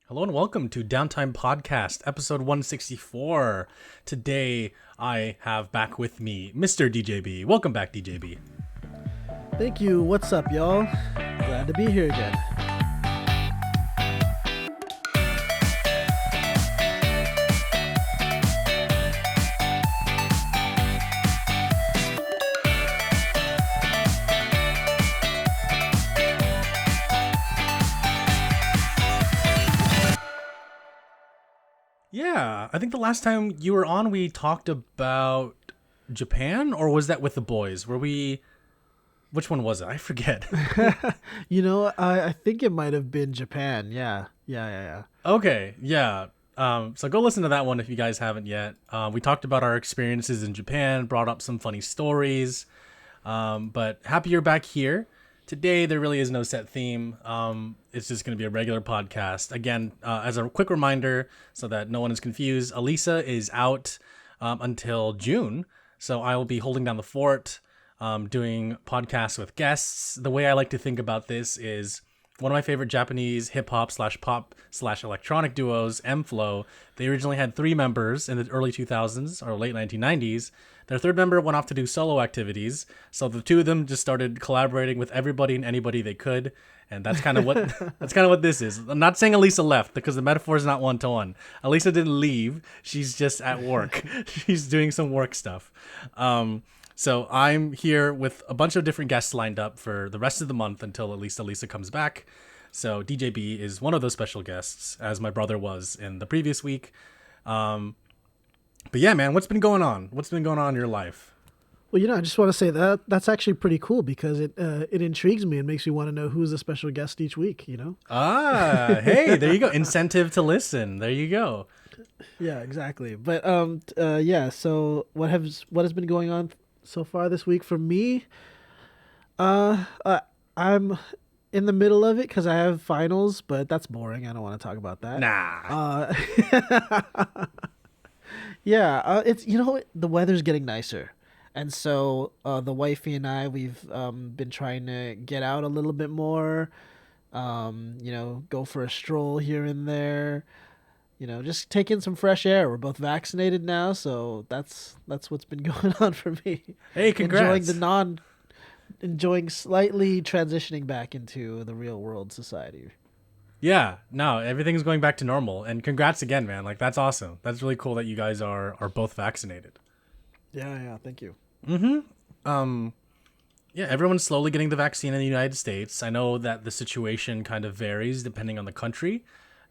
Hello and welcome to Downtime Podcast, episode 164. Today, I have back with me Mr. DJB. Welcome back, DJB. Thank you. What's up, y'all? Glad to be here again. Yeah, I think the last time you were on, we talked about Japan, or was that with the boys? Which one was it? I forget. I think it might have been Japan. Yeah. Okay, yeah. So go listen to that one if you guys haven't yet. We talked about our experiences in Japan, brought up some funny stories. But happy you're back here. Today, there really is no set theme. It's just going to be a regular podcast. Again, as a quick reminder, so that no one is confused, Alyssa is out until June. So I will be holding down the fort, doing podcasts with guests. The way I like to think about this is one of my favorite Japanese hip-hop/pop/electronic duos, M-Flow. They originally had 3 members in the early 2000s or late 1990s. Their third member went off to do solo activities, so the two of them just started collaborating with everybody and anybody they could, and that's kind of what this is. I'm not saying Alyssa left because the metaphor is not one-to-one. Alyssa didn't leave; she's just at work. She's doing some work stuff. So I'm here with a bunch of different guests lined up for the rest of the month until at least Alyssa comes back. So DJB is one of those special guests, as my brother was in the previous week. But yeah, man, what's been going on? What's been going on in your life? Well, I just want to say that's actually pretty cool because it intrigues me and makes me want to know who's the special guest each week. Hey, there you go. Incentive to listen. There you go. Yeah, exactly. But yeah. So what has been going on so far this week for me? I'm in the middle of it because I have finals, but that's boring. I don't want to talk about that. Nah. Yeah, it's the weather's getting nicer, and so the wifey and I we've been trying to get out a little bit more, go for a stroll here and there, just take in some fresh air. We're both vaccinated now, so that's what's been going on for me. Hey, congrats. Enjoying slightly transitioning back into the real world society. Yeah, no, everything's going back to normal, and congrats again, man. Like, that's awesome. That's really cool that you guys are both vaccinated. Yeah, thank you. Yeah, everyone's slowly getting the vaccine in the United States. I know that the situation kind of varies depending on the country,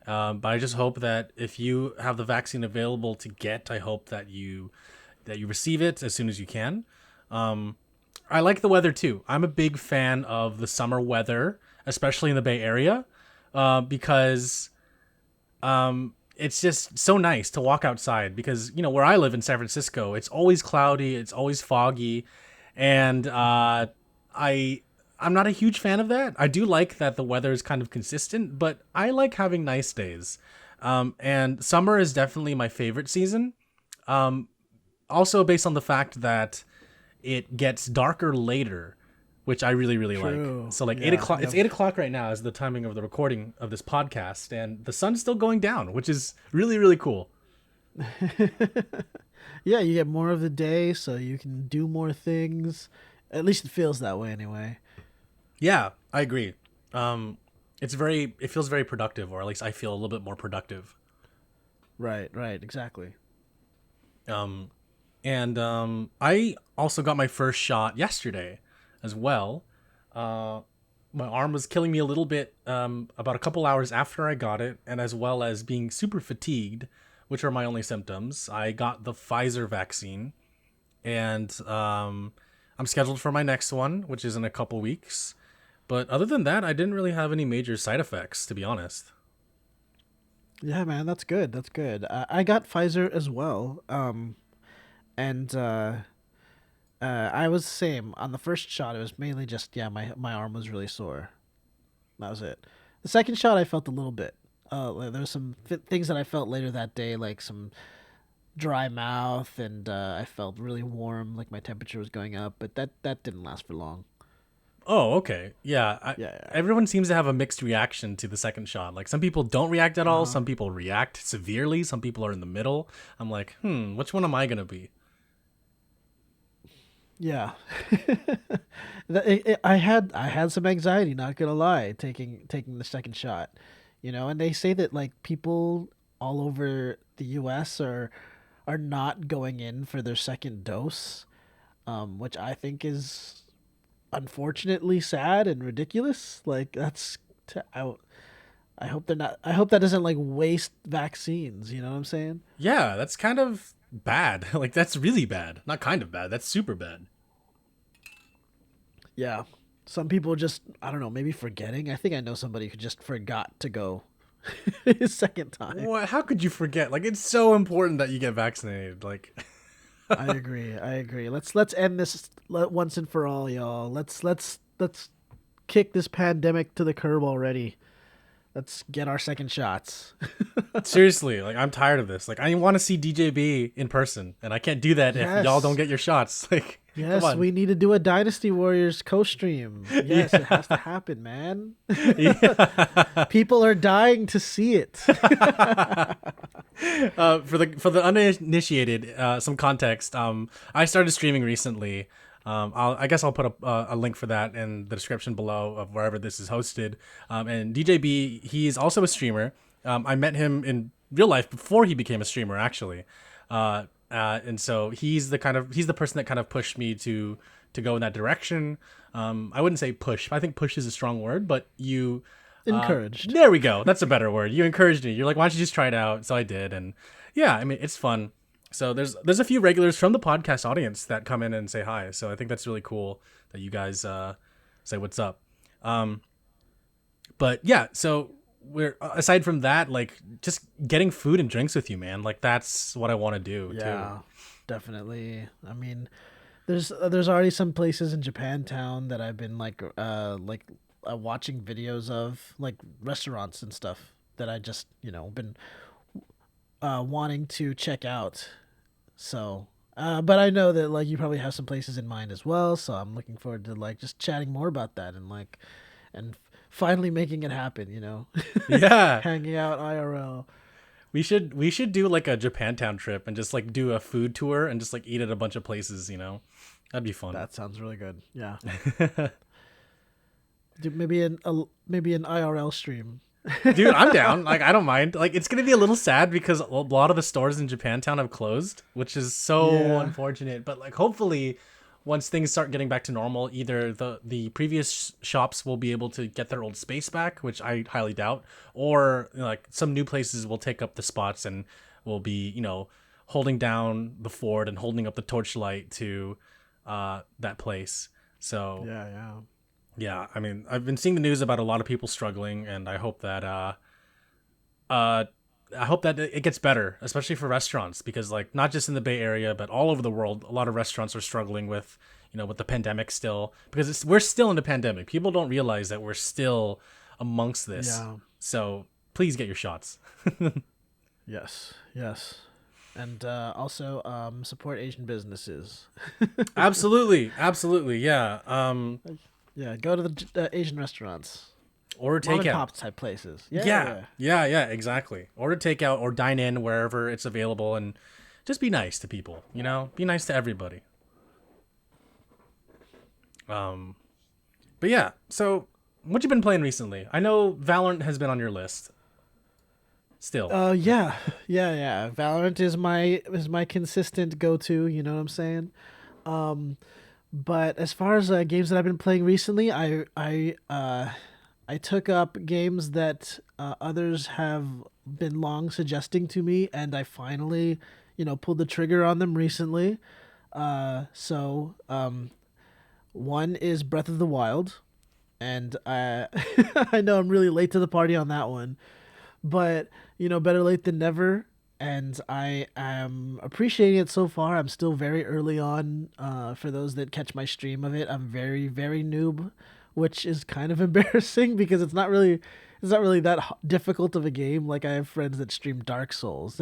but I just hope that if you have the vaccine available to get, I hope that you receive it as soon as you can. I like the weather too. I'm a big fan of the summer weather, especially in the Bay Area. Because it's just so nice to walk outside because, where I live in San Francisco, it's always cloudy, it's always foggy, and I'm not a huge fan of that. I do like that the weather is kind of consistent, but I like having nice days. And summer is definitely my favorite season. Also based on the fact that it gets darker later, which I really, really like. So 8 o'clock, it's 8 o'clock right now is the timing of the recording of this podcast, and the sun's still going down, which is really, really cool. Yeah, you get more of the day, so you can do more things. At least it feels that way anyway. Yeah, I agree. It feels very productive, or at least I feel a little bit more productive. Right, exactly. And I also got my first shot yesterday as well. My arm was killing me a little bit about a couple hours after I got it, and as well as being super fatigued, which are my only symptoms. I got the Pfizer vaccine, and I'm scheduled for my next one, which is in a couple weeks. But other than that, I didn't really have any major side effects, to be honest. Yeah, man, that's good. I got Pfizer as well, and I was the same. On the first shot, it was mainly just, my arm was really sore. That was it. The second shot, I felt a little bit. There was some things that I felt later that day, like some dry mouth, and I felt really warm, like my temperature was going up, but that didn't last for long. Oh, okay. Yeah. Yeah, yeah. Everyone seems to have a mixed reaction to the second shot. Like some people don't react at all. Uh-huh. Some people react severely. Some people are in the middle. I'm like, which one am I going to be? Yeah. I had some anxiety, not gonna lie, taking the second shot, and they say that like people all over the U.S. are not going in for their second dose, which I think is unfortunately sad and ridiculous. Like that's I hope they're not. I hope that doesn't like waste vaccines. You know what I'm saying? Yeah, that's kind of bad. Like that's really bad. Not kind of bad. That's super bad. Yeah. Some people just, I don't know, maybe forgetting. I think I know somebody who just forgot to go his second time. What? How could you forget? Like it's so important that you get vaccinated. Like I agree. I agree. Let's end this once and for all, y'all. Let's kick this pandemic to the curb already. Let's get our second shots. seriously, like I'm tired of this. Like I want to see DJB in person, and I can't do that if y'all don't Yes. get your shots. Like Yes, come on. we need to do a Dynasty Warriors co-stream. Yes, it has to happen, man. Yeah. People are dying to see it. For the uninitiated, some context. I started streaming recently. I guess I'll put a link for that in the description below of wherever this is hosted. And DJB, he's also a streamer. I met him in real life before he became a streamer, actually. And so he's the person that kind of pushed me to go in that direction. I wouldn't say push. I think push is a strong word, but you Encouraged. there we go. That's a better word. You encouraged me. You're like, why don't you just try it out? So I did, and yeah, I mean, it's fun. So there's a few regulars from the podcast audience that come in and say hi. So I think that's really cool that you guys say what's up. But yeah, so we're aside from that, like just getting food and drinks with you, man. Like that's what I want to do Yeah, too. definitely. I mean, there's already some places in Japantown that I've been watching videos of, like restaurants and stuff that I just been wanting to check out. So, but I know that like you probably have some places in mind as well. So I'm looking forward to like just chatting more about that and finally making it happen. Yeah, Hanging out IRL. we should do like a Japantown trip and just like do a food tour and just like eat at a bunch of places. That'd be fun. That sounds really good. Yeah. Do maybe an IRL stream. Dude, I'm down. Like, I don't mind. Like, it's gonna be a little sad because a lot of the stores in Japantown have closed, which is so Yeah. unfortunate. But like, hopefully, once things start getting back to normal, either the previous shops will be able to get their old space back, which I highly doubt, or like some new places will take up the spots and will be, holding down the fort and holding up the torchlight to that place. So Yeah, yeah. yeah, I mean, I've been seeing the news about a lot of people struggling, and I hope that it gets better, especially for restaurants, because like not just in the Bay Area, but all over the world, a lot of restaurants are struggling with with the pandemic still, because we're still in the pandemic. People don't realize that we're still amongst this. Yeah. So please get your shots. Yes, yes. And also support Asian businesses. Absolutely, absolutely, yeah. Yeah, go to the Asian restaurants. Order Mom and takeout. pop type places. Yeah, exactly. Order takeout or dine in wherever it's available, and just be nice to people. Be nice to everybody. But yeah. So, what you been playing recently? I know Valorant has been on your list. Still. Yeah. Valorant is my consistent go-to. You know what I'm saying? But as far as games that I've been playing recently, I took up games that others have been long suggesting to me, and I finally, pulled the trigger on them recently. So one is Breath of the Wild, and I I know I'm really late to the party on that one, but better late than never. And I am appreciating it so far. I'm still very early on. For those that catch my stream of it, I'm very, very noob, which is kind of embarrassing because it's not really that difficult of a game. Like I have friends that stream Dark Souls,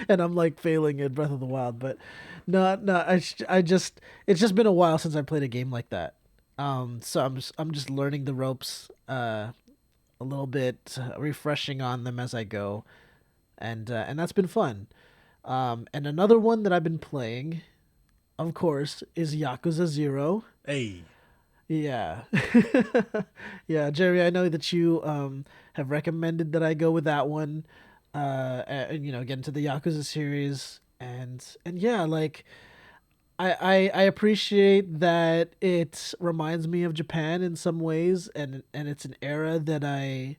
and I'm like failing at Breath of the Wild. But no, it's just been a while since I played a game like that. So I'm just learning the ropes a little bit, refreshing on them as I go, and that's been fun. And another one that I've been playing, of course, is Yakuza Zero. Hey. Yeah. Yeah, Jerry, I know that you have recommended that I go with that one. And get into the Yakuza series, and yeah, like I appreciate that it reminds me of Japan in some ways, and it's an era that I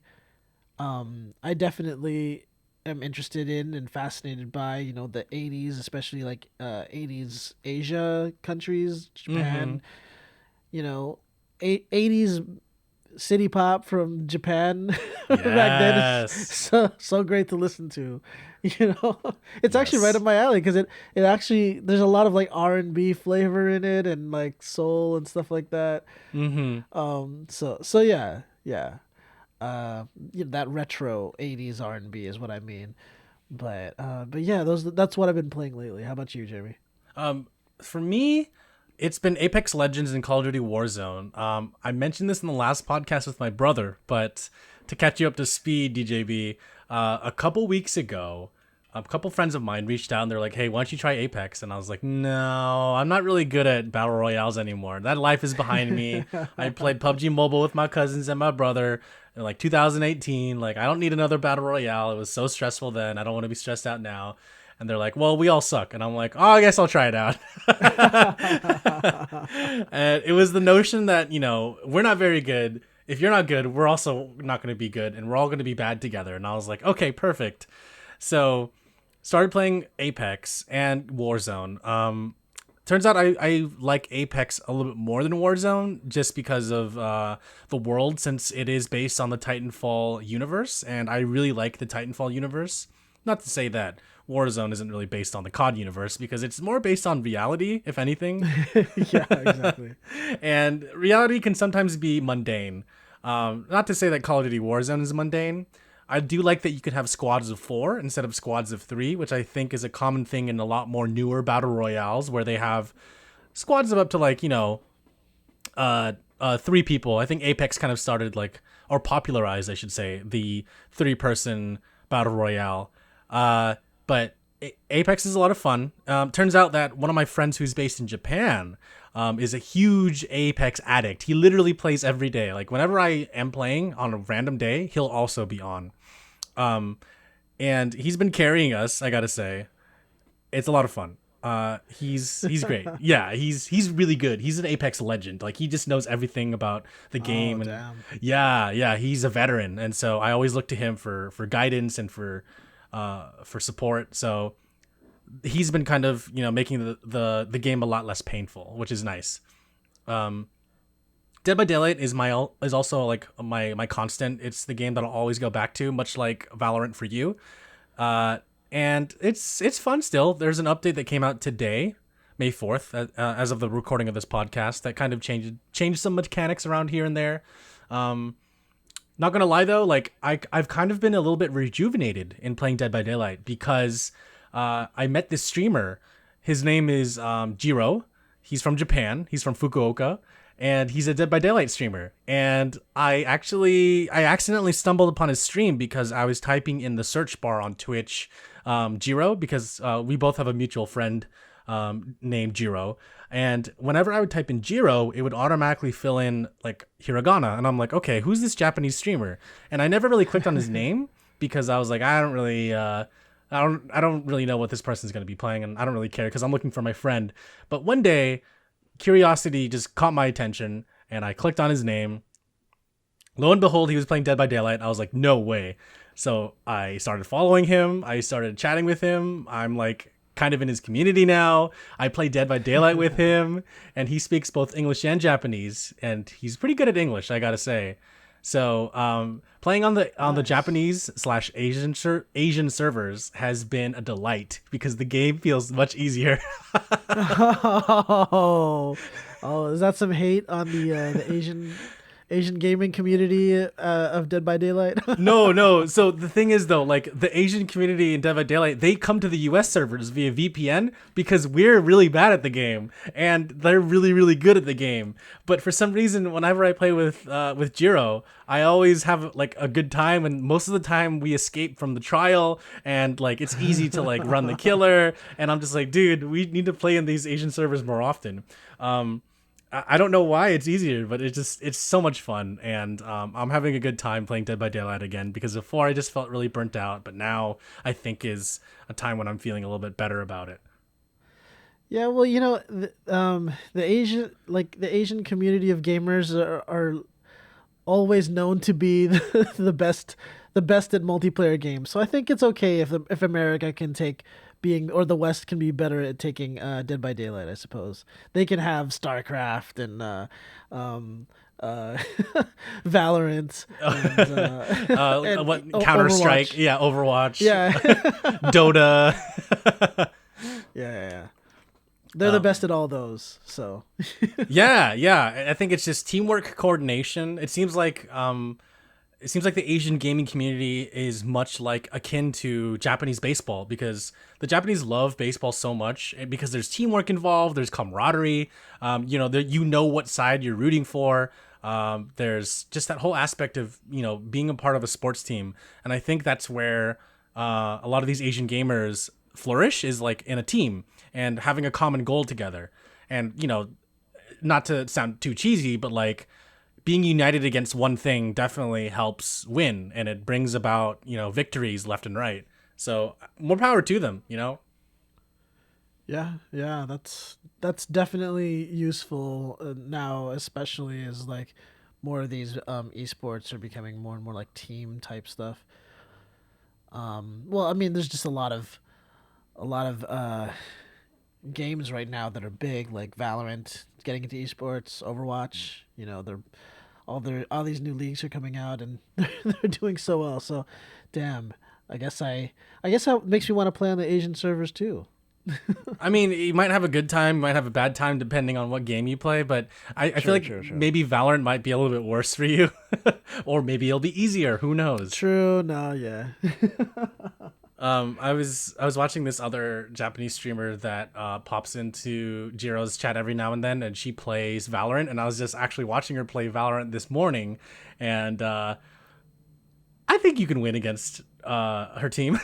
definitely am interested in and fascinated by, the 80s, especially like 80s Asia countries, Mm-hmm. Japan, you know, 80s city pop from Japan back then is Yes. so great to listen to. It's actually right up Yes. my alley because it actually there's a lot of like R&B flavor in it and like soul and stuff like that. Mm-hmm. So yeah, yeah. That retro 80s R&B is what I mean. But yeah, that's what I've been playing lately. How about you, Jeremy? Um, for me, it's been Apex Legends and Call of Duty Warzone. I mentioned this in the last podcast with my brother, but to catch you up to speed, DJB, a couple weeks ago, a couple friends of mine reached out and they're like, "Hey, why don't you try Apex?" And I was like, "No, I'm not really good at battle royales anymore. That life is behind me. I played PUBG Mobile with my cousins and my brother in like 2018. Like, I don't need another battle royale. It was so stressful then. I don't want to be stressed out now." And they're like, "Well, we all suck." And I'm like, "Oh, I guess I'll try it out." And it was the notion that, we're not very good. If you're not good, we're also not going to be good. And we're all going to be bad together. And I was like, okay, perfect. So started playing Apex and Warzone. Turns out I like Apex a little bit more than Warzone just because of the world, since it is based on the Titanfall universe. And I really like the Titanfall universe. Not to say that Warzone isn't really based on the COD universe, because it's more based on reality, if anything. Yeah, exactly. And reality can sometimes be mundane. Not to say that Call of Duty Warzone is mundane. I do like that you could have squads of 4 instead of squads of 3, which I think is a common thing in a lot more newer battle royales where they have squads of up to like, 3 people. I think Apex kind of started like, or popularized, I should say, the 3-person battle royale. But Apex is a lot of fun. Turns out that one of my friends who's based in Japan is a huge Apex addict. He literally plays every day. Like, whenever I am playing on a random day, he'll also be on. And he's been carrying us, I gotta say. It's a lot of fun. He's great. Yeah, he's really good. He's an Apex legend. Like, he just knows everything about the Oh, game. And damn. yeah, he's a veteran. And so I always look to him for guidance and for support. So he's been kind of, making the game a lot less painful, which is nice. Dead by Daylight is also like my constant. It's the game that I'll always go back to, much like Valorant for you. And it's fun still. There's an update that came out today, May 4th, as of the recording of this podcast, that kind of changed some mechanics around here and there. Not gonna lie though, like I've kind of been a little bit rejuvenated in playing Dead by Daylight because I met this streamer. His name is Jiro. He's from Japan. He's from Fukuoka, and he's a Dead by Daylight streamer. And I accidentally stumbled upon his stream because I was typing in the search bar on Twitch, Jiro, because we both have a mutual friend named Jiro. And whenever I would type in Jiro, it would automatically fill in like hiragana, and I'm like, okay, who's this Japanese streamer? And I never really clicked on his name because I was like, I don't really know what this person's going to be playing, and I don't really care because I'm looking for my friend. But one day, curiosity just caught my attention, and I clicked on his name. Lo and behold, he was playing Dead by Daylight. I was like, no way. So I started following him. I started chatting with him. I'm like kind of in his community now. I play Dead by Daylight with him, and he speaks both English and Japanese, and he's pretty good at English, I gotta say. So playing on the Nice. Japanese/Asian servers has been a delight because the game feels much easier. Oh, oh, is that some hate on the Asian gaming community of Dead by Daylight? No. So the thing is, though, like the Asian community in Dead by Daylight, they come to the US servers via VPN because we're really bad at the game and they're really, really good at the game. But for some reason, whenever I play with Jiro, I always have like a good time, and most of the time we escape from the trial, and like it's easy to like run the killer. And I'm just like, dude, we need to play in these Asian servers more often. I don't know why it's easier, but it's so much fun, and I'm having a good time playing Dead by Daylight again, because before I just felt really burnt out, but now I think is a time when I'm feeling a little bit better about it. Yeah, well, the Asian community of gamers are always known to be the best at multiplayer games. So I think it's okay if America can take or the West can be better at taking Dead by Daylight. I suppose they can have StarCraft and Valorant and what Counter Strike, Overwatch. yeah, Overwatch, Yeah, Dota. yeah. They're the best at all those. So yeah. I think it's just teamwork, coordination. It seems like the Asian gaming community is much like akin to Japanese baseball, because the Japanese love baseball so much, and because there's teamwork involved, there's camaraderie. You know what side you're rooting for. There's just that whole aspect of being a part of a sports team, and I think that's where a lot of these Asian gamers flourish, is like in a team and having a common goal together. And not to sound too cheesy, but like being united against one thing definitely helps win, and it brings about victories left and right. So more power to them. Yeah, that's definitely useful now, especially as like more of these esports are becoming more and more like team type stuff. Well, I mean, there's just a lot of games right now that are big, like Valorant getting into esports, Overwatch. They're all these new leagues are coming out, and they're doing so well. So, damn, I guess that makes me want to play on the Asian servers too. I mean, you might have a good time, you might have a bad time depending on what game you play, but I feel like sure. maybe Valorant might be a little bit worse for you, or maybe it'll be easier. Who knows? True. No. Yeah. I was watching this other Japanese streamer that pops into Jiro's chat every now and then, and she plays Valorant, and I was just actually watching her play Valorant this morning, and I think you can win against her team.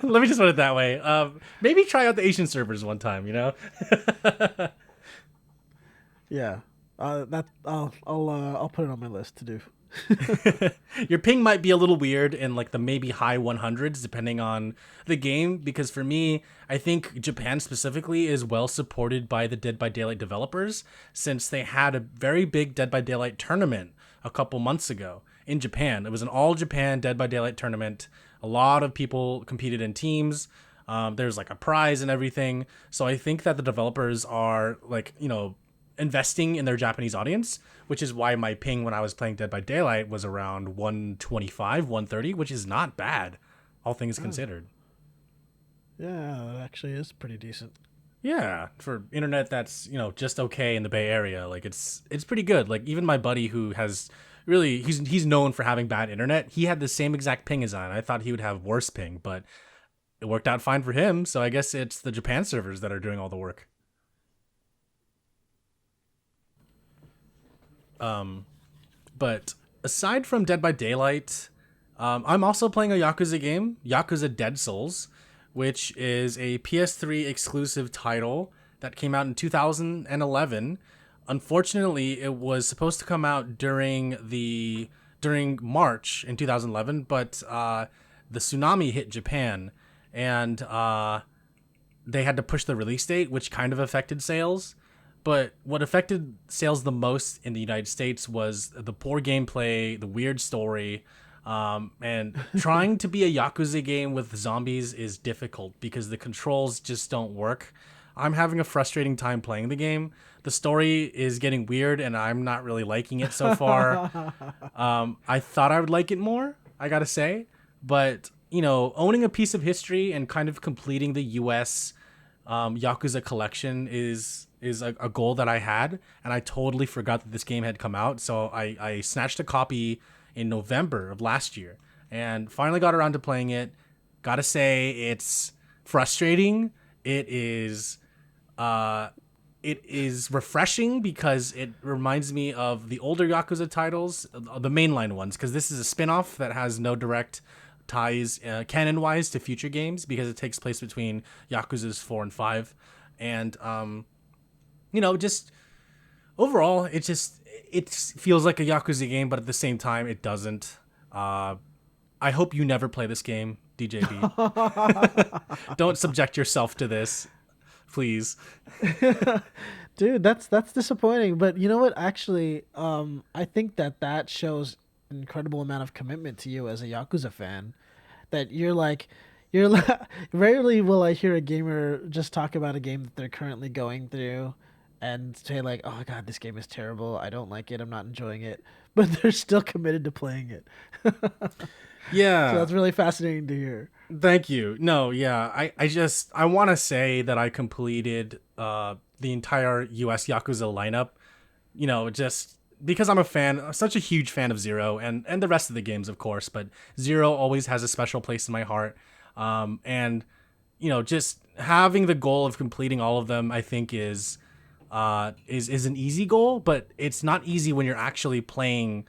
Let me just put it that way. Maybe try out the Asian servers one time. Yeah. I'll put it on my list to do. Your ping might be a little weird in like the maybe high 100s depending on the game, because for me, I think Japan specifically is well supported by the Dead by Daylight developers, since they had a very big Dead by Daylight tournament a couple months ago in Japan. It was an all Japan Dead by Daylight tournament. A lot of people competed in teams. There's like a prize and everything. So I think that the developers are like, investing in their Japanese audience, which is why my ping when I was playing Dead by Daylight was around 125, 130, which is not bad, all things considered. Yeah, it actually is pretty decent. Yeah, for internet that's, just okay in the Bay Area, like it's pretty good. Like even my buddy who has really, he's known for having bad internet, he had the same exact ping as I thought he would have worse ping, but it worked out fine for him. So I guess it's the Japan servers that are doing all the work. But aside from Dead by Daylight, I'm also playing a Yakuza game, Yakuza Dead Souls, which is a PS3 exclusive title that came out in 2011. Unfortunately, it was supposed to come out during March in 2011, but the tsunami hit Japan, and they had to push the release date, which kind of affected sales. But what affected sales the most in the United States was the poor gameplay, the weird story, and trying to be a Yakuza game with zombies is difficult because the controls just don't work. I'm having a frustrating time playing the game. The story is getting weird, and I'm not really liking it so far. I thought I would like it more, I gotta say. But, owning a piece of history and kind of completing the U.S. Yakuza collection is is a goal that I had, and I totally forgot that this game had come out. So I snatched a copy in November of last year and finally got around to playing it. Gotta say, it's frustrating. Uh, it is refreshing because it reminds me of the older Yakuza titles, the mainline ones, because this is a spin-off that has no direct ties canon-wise to future games because it takes place between Yakuza's 4 and 5. And, just overall, it feels like a Yakuza game, but at the same time, it doesn't. I hope you never play this game, DJB. Don't subject yourself to this, please. Dude, that's disappointing. But you know what? Actually, I think that shows an incredible amount of commitment to you as a Yakuza fan. That you're like, rarely will I hear a gamer just talk about a game that they're currently going through, and say like, "Oh God, this game is terrible. I don't like it. I'm not enjoying it." But they're still committed to playing it. Yeah. So that's really fascinating to hear. Thank you. No, yeah. I want to say that I completed the entire US Yakuza lineup, just because I'm such a huge fan of Zero and the rest of the games, of course, but Zero always has a special place in my heart. And just having the goal of completing all of them, I think is an easy goal, but it's not easy when you're actually playing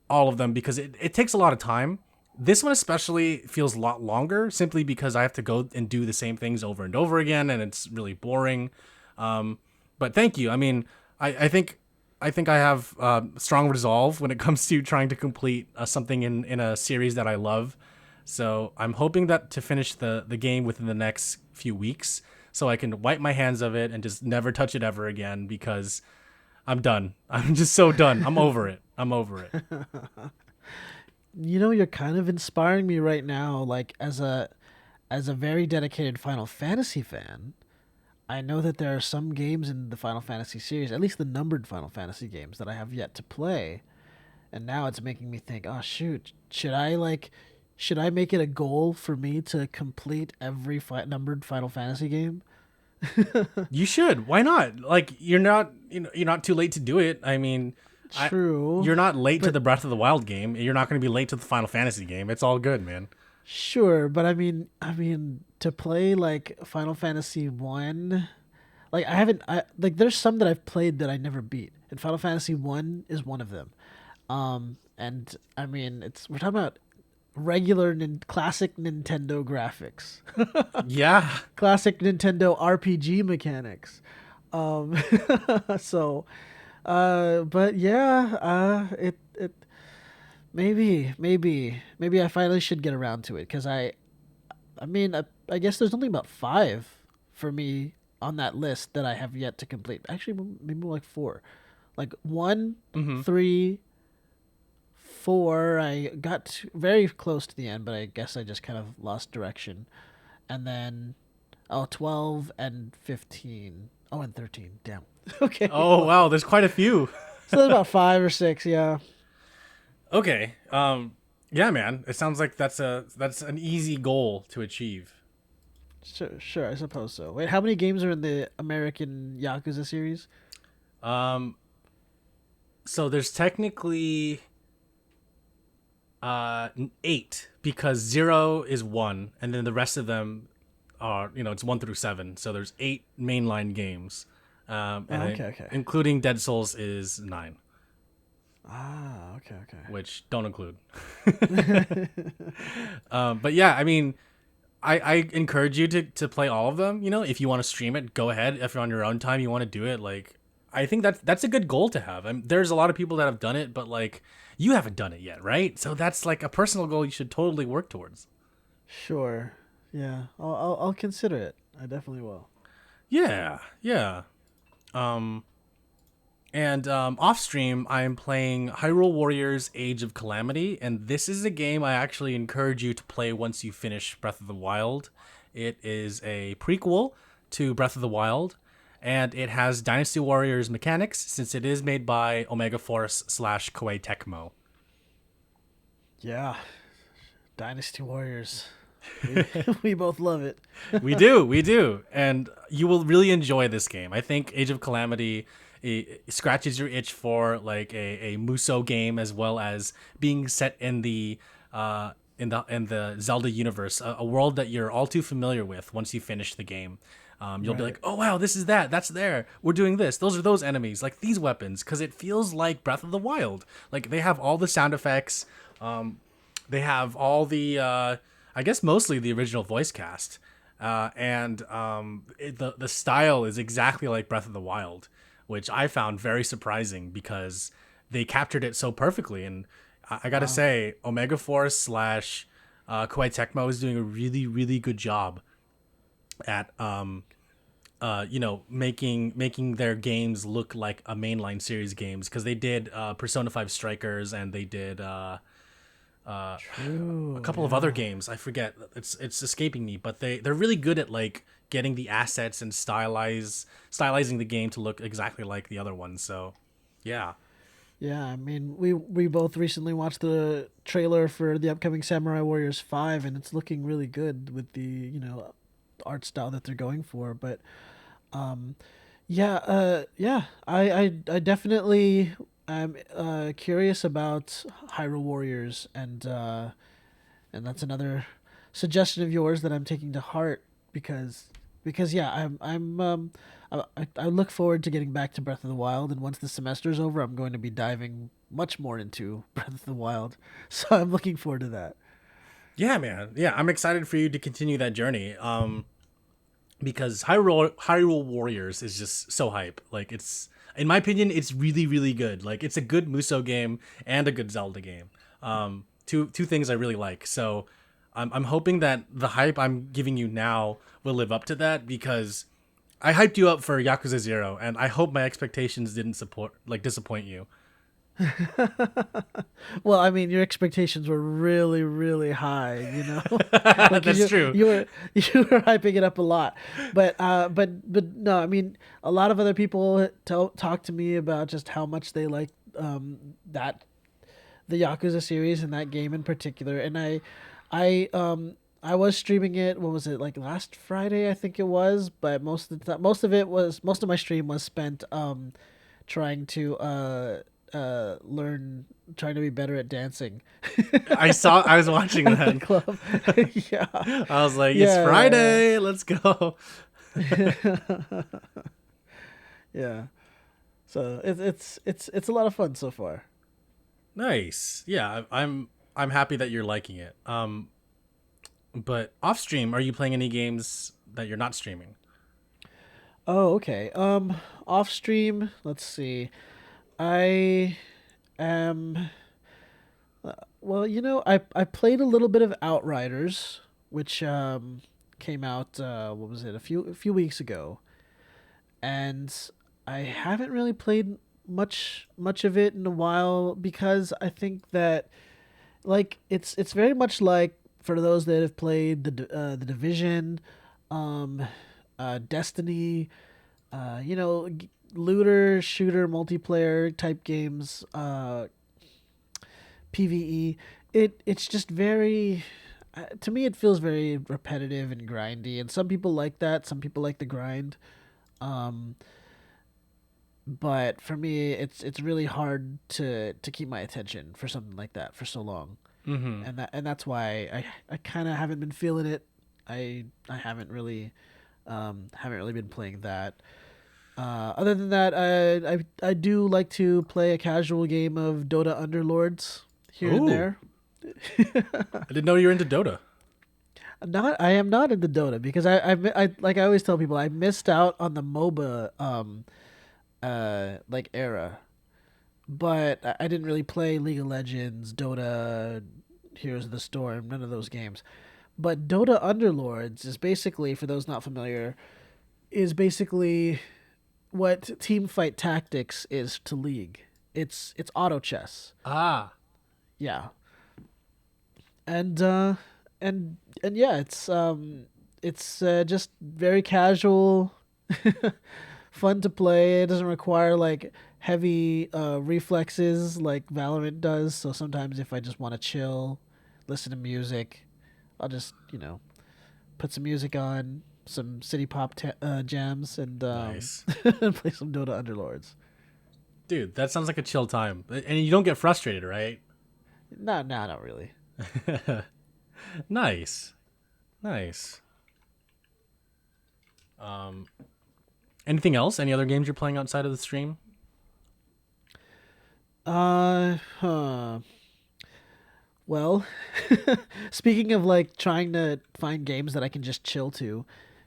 all of them because it takes a lot of time. This one especially feels a lot longer simply because I have to go and do the same things over and over again, and it's really boring. But thank you. I mean, I think I have strong resolve when it comes to trying to complete something in a series that I love. So I'm hoping that to finish the game within the next few weeks so I can wipe my hands of it and just never touch it ever again because I'm done. I'm just so done. I'm over it. You're kind of inspiring me right now, like as a very dedicated Final Fantasy fan. I know that there are some games in the Final Fantasy series, at least the numbered Final Fantasy games, that I have yet to play. And now it's making me think, oh shoot, should I make it a goal for me to complete every numbered Final Fantasy game? You should. Why not? Like you're not too late to do it. I mean, true. You're not late to the Breath of the Wild game. You're not going to be late to the Final Fantasy game. It's all good, man. Sure, but I mean to play like Final Fantasy 1, like there's some that I've played that I never beat. And Final Fantasy 1 is one of them. And I mean, we're talking about regular classic Nintendo graphics. Yeah. Classic Nintendo RPG mechanics. So but yeah, it maybe I finally should get around to it because I guess there's only about 5 for me on that list that I have yet to complete. Actually, maybe more like 4. Like 1, 3, 4. I got very close to the end, but I guess I just kind of lost direction. And then 12 and 15. Oh, and 13. Damn. Okay. Oh, wow. There's quite a few. So there's about 5 or 6, yeah. Okay. Yeah, man. It sounds like that's an easy goal to achieve. Sure, I suppose so. Wait, how many games are in the American Yakuza series? So there's technically 8 because 0 is 1, and then the rest of them are it's 1 through 7. So there's 8 mainline games. Okay. Including Dead Souls is 9. Ah, okay. Which don't include. But yeah, I mean, I encourage you to play all of them. If you want to stream it, go ahead. If you're on your own time, you want to do it. Like, I think that's a good goal to have. There's a lot of people that have done it, but like, you haven't done it yet, right? So that's like a personal goal you should totally work towards. Sure. Yeah. I'll consider it. I definitely will. Yeah. And off stream, I am playing Hyrule Warriors Age of Calamity, and this is a game I actually encourage you to play once you finish Breath of the Wild. It is a prequel to Breath of the Wild, and it has Dynasty Warriors mechanics since it is made by Omega Force / Koei Tecmo. Yeah. Dynasty Warriors. We we both love it. We do, and you will really enjoy this game. I think Age of Calamity scratches your itch for like a Muso game, as well as being set in the Zelda universe, a world that you're all too familiar with once you finish the game. You'll be Right. like, oh wow, this is that's there. We're doing this. Those are those enemies, like these weapons, because it feels like Breath of the Wild. Like they have all the sound effects. They have all the, I guess mostly the original voice cast, and the style is exactly like Breath of the Wild, which I found very surprising because they captured it so perfectly. And I gotta Wow. say, Omega Force slash Koei Tecmo is doing a really really good job at making their games look like a mainline series games, because they did Persona 5 Strikers, and they did a True. couple of other Yeah. games. I forget. It's escaping me, but they're really good at like getting the assets and stylizing the game to look exactly like the other ones. So, yeah. Yeah, I mean, we both recently watched the trailer for the upcoming Samurai Warriors 5, and it's looking really good with the, art style that they're going for. But yeah, I definitely am curious about Hyrule Warriors, and that's another suggestion of yours that I'm taking to heart because yeah, I look forward to getting back to Breath of the Wild, and once the semester is over, I'm going to be diving much more into Breath of the Wild. So I'm looking forward to that. Yeah, man. Yeah, I'm excited for you to continue that journey. Because Hyrule Warriors is just so hype. Like it's, in my opinion, it's really really good. Like it's a good Muso game and a good Zelda game. Two things I really like. So I'm hoping that the hype I'm giving you now will live up to that, because I hyped you up for Yakuza Zero, and I hope my expectations didn't disappoint you. Well, I mean, your expectations were really, really high, like That's true. you were hyping it up a lot, but no, I mean, a lot of other people talk to me about just how much they like that the Yakuza series and that game in particular, and I was streaming it. What was it, like last Friday? I think it was, but most of my stream was spent trying to learn, trying to be better at dancing I was watching at the that. club. Yeah, I was like, it's yeah, Friday. Let's go. yeah, yeah. So it's a lot of fun so far. Nice. Yeah, I'm happy that you're liking it. But off stream, are you playing any games that you're not streaming? Oh, okay. Off stream. Let's see. I am. Well, I played a little bit of Outriders, which came out. What was it? A few weeks ago, and I haven't really played much of it in a while because I think that like it's very much like, for those that have played the Division, um, Destiny, looter shooter multiplayer type games, PVE. It's just very, to me it feels very repetitive and grindy, and some people like that. Some people like the grind. Um, but for me, it's really hard to keep my attention for something like that for so long, Mm-hmm. and that's why I kind of haven't been feeling it. I haven't really been playing that. Other than that, I do like to play a casual game of Dota Underlords here and Ooh, there. I didn't know you were into Dota. I am not into Dota because I like I always tell people I missed out on the MOBA like era, but I didn't really play League of Legends, Dota, Heroes of the Storm, none of those games. But Dota Underlords is basically, for those not familiar, is basically what team fight tactics is to League. It's auto chess. Ah, Yeah. And yeah, it's just very casual, fun to play. It doesn't require like heavy reflexes like Valorant does. So sometimes if I just want to chill, listen to music, I'll just put some music on, some city pop jams, and Nice. play some Dota Underlords. Dude, that sounds like a chill time. And you don't get frustrated, right? No, not really. Nice. Nice. Um, Anything else? Any other games you're playing outside of the stream? Huh. Well, speaking of like trying to find games that I can just chill to,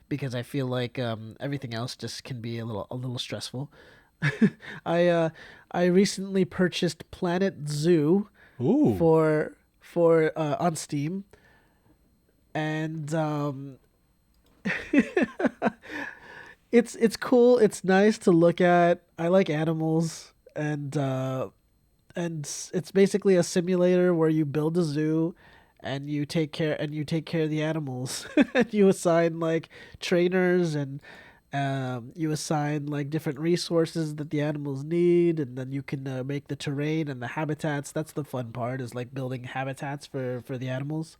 because I feel like everything else just can be a little stressful. I uh, I recently purchased Planet Zoo Ooh. for on Steam, and it's cool. It's nice to look at. I like animals, and it's basically a simulator where you build a zoo and you take care of the animals. And you assign like trainers, and you assign like different resources that the animals need, and then you can make the terrain and the habitats. That's the fun part, is like building habitats for the animals.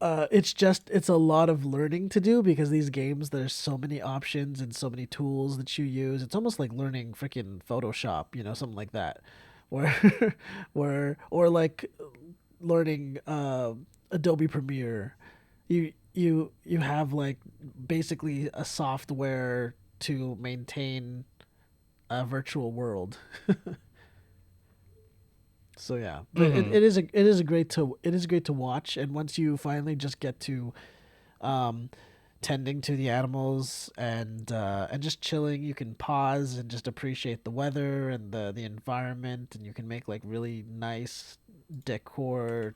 It's a lot of learning to do, because these games, there's so many options and so many tools that you use. It's almost like learning freaking Photoshop, something like that, where or like learning Adobe Premiere. You have like basically a software to maintain a virtual world. So yeah, but Mm-hmm. it is great to watch. And once you finally just get to um, tending to the animals, and just chilling, you can pause and just appreciate the weather and the environment, and you can make like really nice decor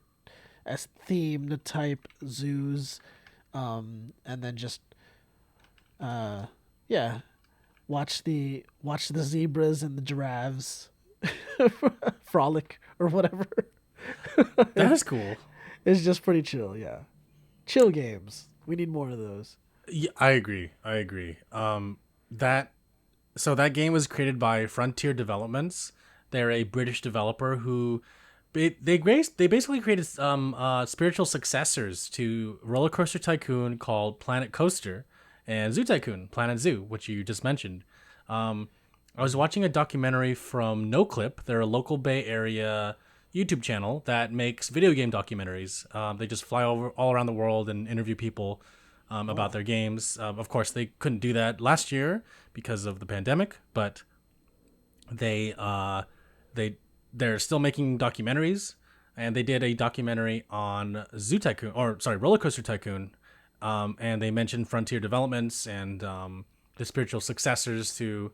as themed type zoos, and then just uh, yeah, watch the zebras and the giraffes frolic or whatever. That is cool. It's just pretty chill, yeah. Chill games. We need more of those. Yeah, I agree. I agree. That so that game was created by Frontier Developments. They're a British developer who they basically created spiritual successors to Roller Coaster Tycoon called Planet Coaster and Zoo Tycoon Planet Zoo, which you just mentioned. Um, I was watching a documentary from NoClip. They're a local Bay Area YouTube channel that makes video game documentaries. They just fly over all around the world and interview people about Oh, their games. Of course, they couldn't do that last year because of the pandemic, but they they they're still making documentaries, and they did a documentary on Zoo Tycoon, or sorry, Roller Coaster Tycoon, and they mentioned Frontier Developments and the spiritual successors to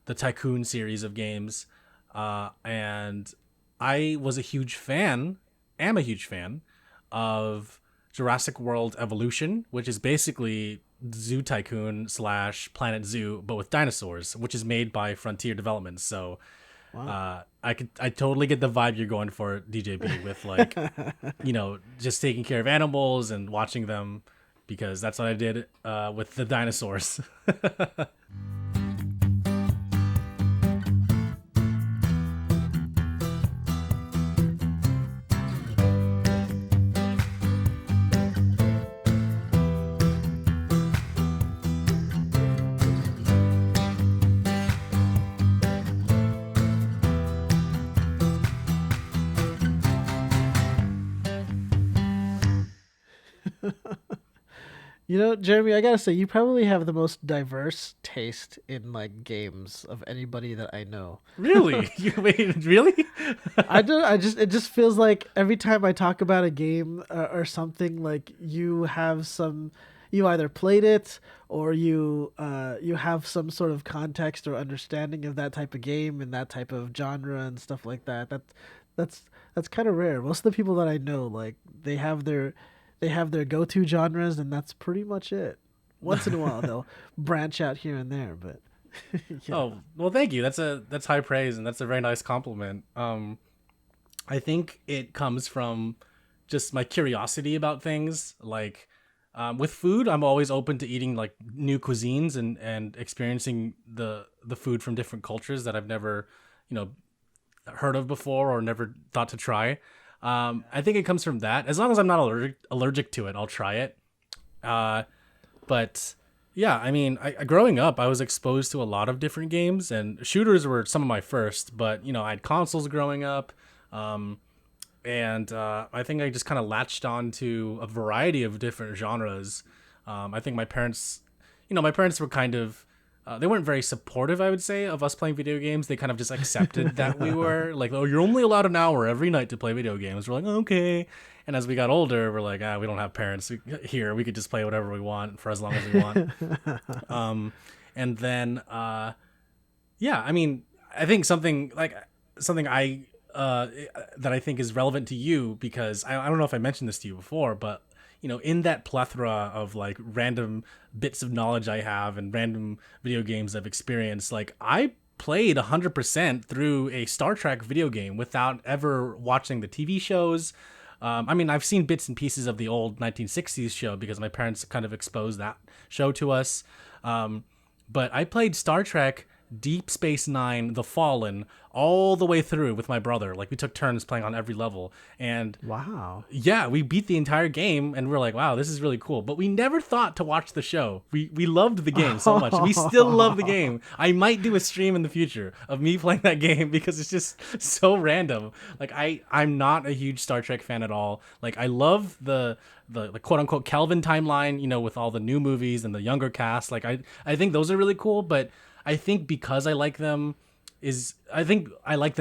the Tycoon series of games, and I was a huge fan, am a huge fan of Jurassic World Evolution, which is basically Zoo Tycoon slash Planet Zoo, but with dinosaurs, which is made by Frontier Developments. So wow. I totally get the vibe you're going for, DJB, with like just taking care of animals and watching them, because that's what I did with the dinosaurs. Jeremy, I gotta say, you probably have the most diverse taste in like games of anybody that I know. Really? You wait, really? I do. It just feels like every time I talk about a game or something, like you either played it, or you have some sort of context or understanding of that type of game and that type of genre and stuff like that. That's that's kind of rare. Most of the people that I know, like they have their go-to genres, and that's pretty much it. Once in a while they'll branch out here and there, but yeah. Oh, well, thank you. That's high praise, and that's a very nice compliment. I think it comes from just my curiosity about things. Like with food, I'm always open to eating like new cuisines and experiencing the food from different cultures that I've never, you know, heard of before or never thought to try. I think it comes from that. As long as I'm not allergic to it, I'll try it. But yeah, I mean, growing up, I was exposed to a lot of different games, and shooters were some of my first. But I had consoles growing up, and I think I just kind of latched on to a variety of different genres. I think my parents, my parents were kind of. They weren't very supportive, I would say, of us playing video games. They kind of just accepted that we were like, oh, you're only allowed an hour every night to play video games. We're like, okay. And as we got older, we're like, we don't have parents here. We could just play whatever we want for as long as we want. And then, yeah, I mean, I think something I that I think is relevant to you, because I don't know if I mentioned this to you before, but in that plethora of like random bits of knowledge I have and random video games I've experienced, like I played 100% through a Star Trek video game without ever watching the TV shows. I mean, I've seen bits and pieces of the old 1960s show because my parents kind of exposed that show to us. But I played Star Trek, Deep Space Nine, The Fallen, all the way through with my brother. Like, we took turns playing on every level. And wow. Yeah, we beat the entire game, and we're like, wow, this is really cool. But we never thought to watch the show. We loved the game so much. We still love the game. I might do a stream in the future of me playing that game because it's just so random. Like, I'm not a huge Star Trek fan at all. Like, I love the quote unquote Kelvin timeline, with all the new movies and the younger cast. Like, I think those are really cool, but I think because I like them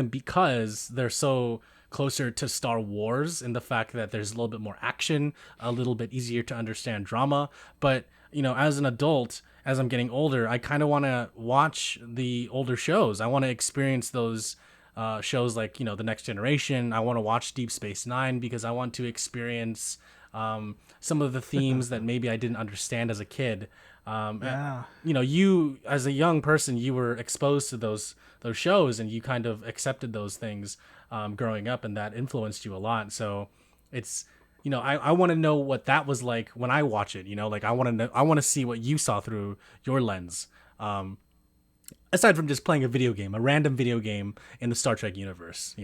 because they're so closer to Star Wars in the fact that there's a little bit more action, a little bit easier to understand drama. But, as an adult, as I'm getting older, I kind of want to watch the older shows. I want to experience those shows like, The Next Generation. I want to watch Deep Space Nine because I want to experience some of the themes that maybe I didn't understand as a kid. Yeah. You as a young person, you were exposed to those shows and you kind of accepted those things growing up, and that influenced you a lot. So it's, I want to know what that was like when I watch it. Like I want to see what you saw through your lens. Aside from just playing a random video game in the Star Trek universe,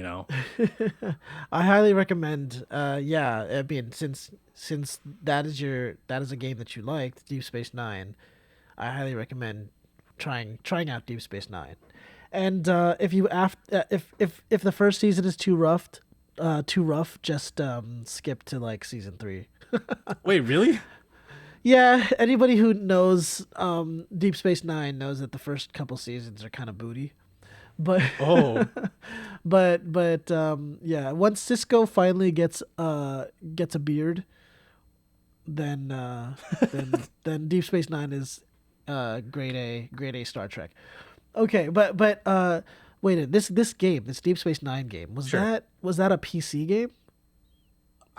I highly recommend. Yeah, I mean, since that is a game that you liked, Deep Space Nine, I highly recommend trying out Deep Space Nine. And if the first season is too rough, just skip to like season 3. Wait, really? Yeah, anybody who knows Deep Space Nine knows that the first couple seasons are kind of booty, but but yeah, once Cisco finally gets a beard, then Deep Space Nine is grade A Star Trek. Okay, but wait, this Deep Space Nine game was Sure. that a PC game?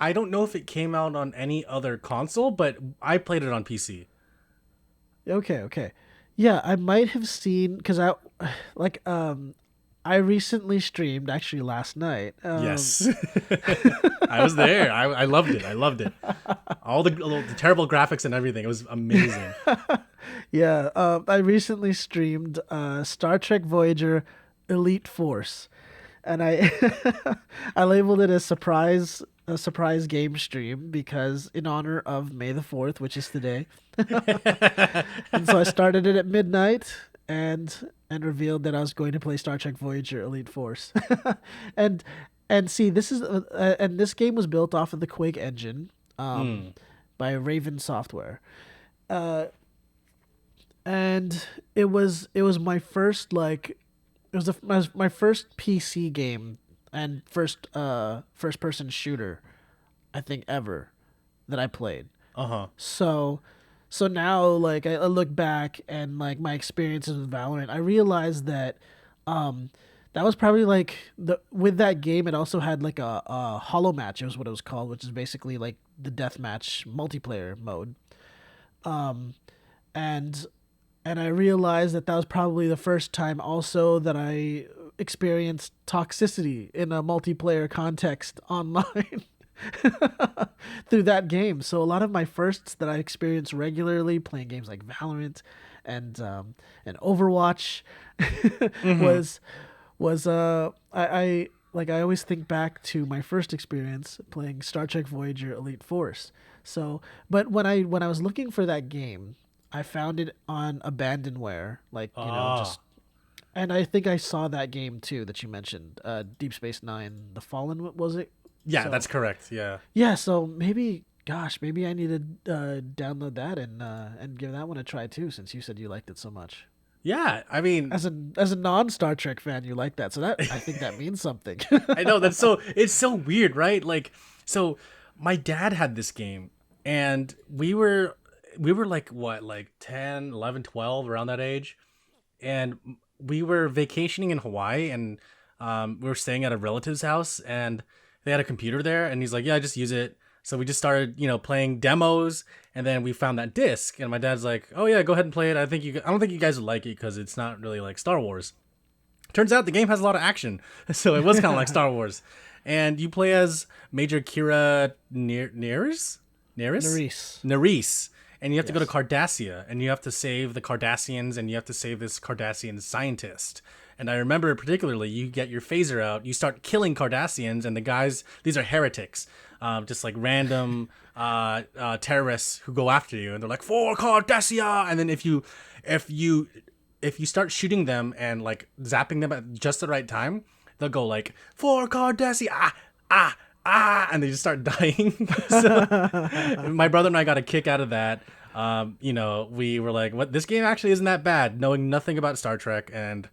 I don't know if it came out on any other console, but I played it on PC. Okay. Yeah, I might have seen, because I recently streamed actually last night. Yes. I was there. I loved it. All the terrible graphics and everything. It was amazing. Yeah, I recently streamed Star Trek Voyager Elite Force, and I I labeled it a surprise game stream because in honor of May the 4th, which is today. And so I started it at midnight and revealed that I was going to play Star Trek Voyager Elite Force. and see, this is and this game was built off of the Quake engine by Raven Software. And it was my first my first PC game and first person shooter, I think, ever that I played. So now, like, I look back and like my experiences with Valorant, I realized that that was probably like with that game. It also had like a hollow match, is what it was called, which is basically like the deathmatch multiplayer mode. And I realized that was probably the first time also that I experienced toxicity in a multiplayer context online through that game. So a lot of my firsts that I experienced regularly playing games like Valorant and Overwatch was I always think back to my first experience playing Star Trek Voyager Elite Force. So, but when I was looking for that game, I found it on Abandonware, Ah, just, and I think I saw that game too that you mentioned, Deep Space Nine, The Fallen, was it? yeah, So that's correct. Yeah. yeah, so maybe, gosh, maybe I need to download that and give that one a try too, since you said you liked it so much. Yeah, I mean, As a non Star Trek fan, you like that, so that I think that means something. I know it's so weird, right? Like, so my dad had this game, and we were like what, like 10, 11, 12, around that age, and we were vacationing in Hawaii, and we were staying at a relative's house, and they had a computer there, and he's like, "Yeah, just use it." So we just started, playing demos, and then we found that disc, and my dad's like, "Oh yeah, go ahead and play it. I don't think you guys would like it because it's not really like Star Wars." Turns out the game has a lot of action, so it was kind of like Star Wars. And you play as Major Kira Nerys, Nerys. Nerys, and you have to go to Yes. Cardassia, and you have to save the Cardassians, and you have to save this Cardassian scientist. And I remember particularly, you get your phaser out, you start killing Cardassians, and the guys, these are heretics, just like random terrorists who go after you, and they're like, "For Cardassia!" And then if you start shooting them and like zapping them at just the right time, they'll go like, "For Cardassia, and they just start dying." So my brother and I got a kick out of that. We were like, "What? This game actually isn't that bad," knowing nothing about Star Trek, and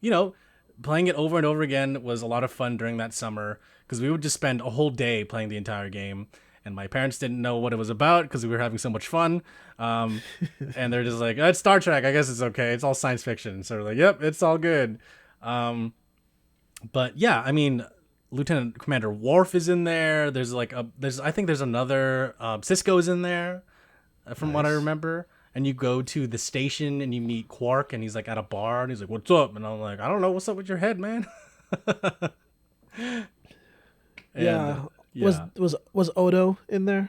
you know, playing it over and over again was a lot of fun during that summer because we would just spend a whole day playing the entire game. And my parents didn't know what it was about because we were having so much fun. And they're just like, "It's Star Trek. I guess it's okay. It's all science fiction." So we're like, "Yep, it's all good." Um, but yeah, I mean, Lieutenant Commander Worf is in there. I think there's another Cisco's in there, from what I Nice. remember. And you go to the station and you meet Quark, and he's like at a bar, and he's like, "What's up?" And I'm like, "I don't know. What's up with your head, man?" And Yeah. yeah, Was Odo in there?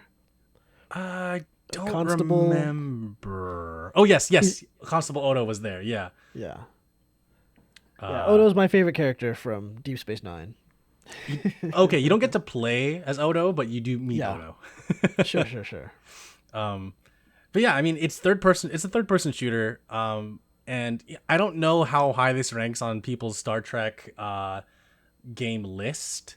I don't Constable. remember. Oh yes, yes, Constable Odo was there. Yeah. Yeah. Yeah, Uh, Odo's my favorite character from Deep Space Nine. okay, you don't get to play as Odo, but you do meet Yeah. Odo. Sure. Um, but yeah, I mean, it's third person. It's a third person shooter. And I don't know how high this ranks on people's Star Trek game list,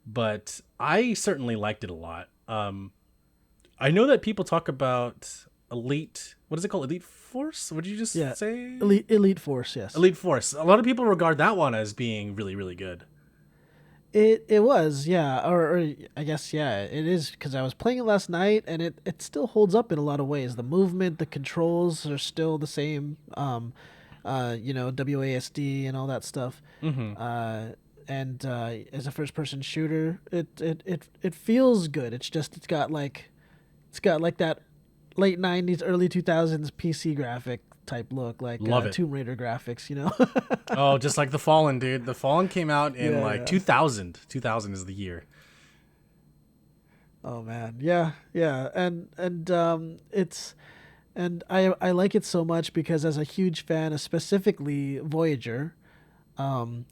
but I certainly liked it a lot. I know that people talk about Elite. What is it called? Elite Force? What did you just Yeah. say? Elite Force, yes. Elite Force. A lot of people regard that one as being really, really good. It was, yeah, or I guess yeah, it is because I was playing it last night and it still holds up in a lot of ways. The movement, the controls are still the same. WASD and all that stuff. Mm-hmm. And as a first person shooter, it feels good. It's got like that late '90s, early 2000s PC graphic type look, like Love it. Tomb Raider graphics, you know. Oh, just like The Fallen, dude. The Fallen came out in Yeah, like yeah. 2000. 2000 is the year. Oh man, yeah, yeah, and it's and I like it so much because as a huge fan of specifically Voyager, um,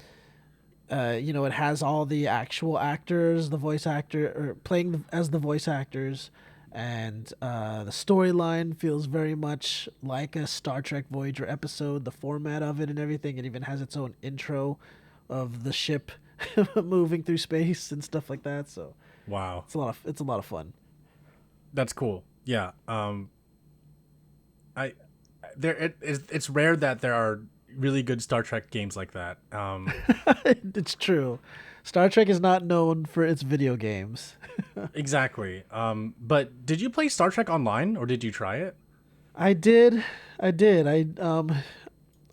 it has all the actual actors, the voice actor, or as the voice actors, and the storyline feels very much like a Star Trek Voyager episode. The format of it and everything, it even has its own intro of the ship moving through space and stuff like that. So Wow. it's a lot of fun. That's cool. Yeah. I it's rare that there are really good Star Trek games like that. It's true. Star Trek is not known for its video games. Exactly. But did you play Star Trek Online, or did you try it? I did. I did.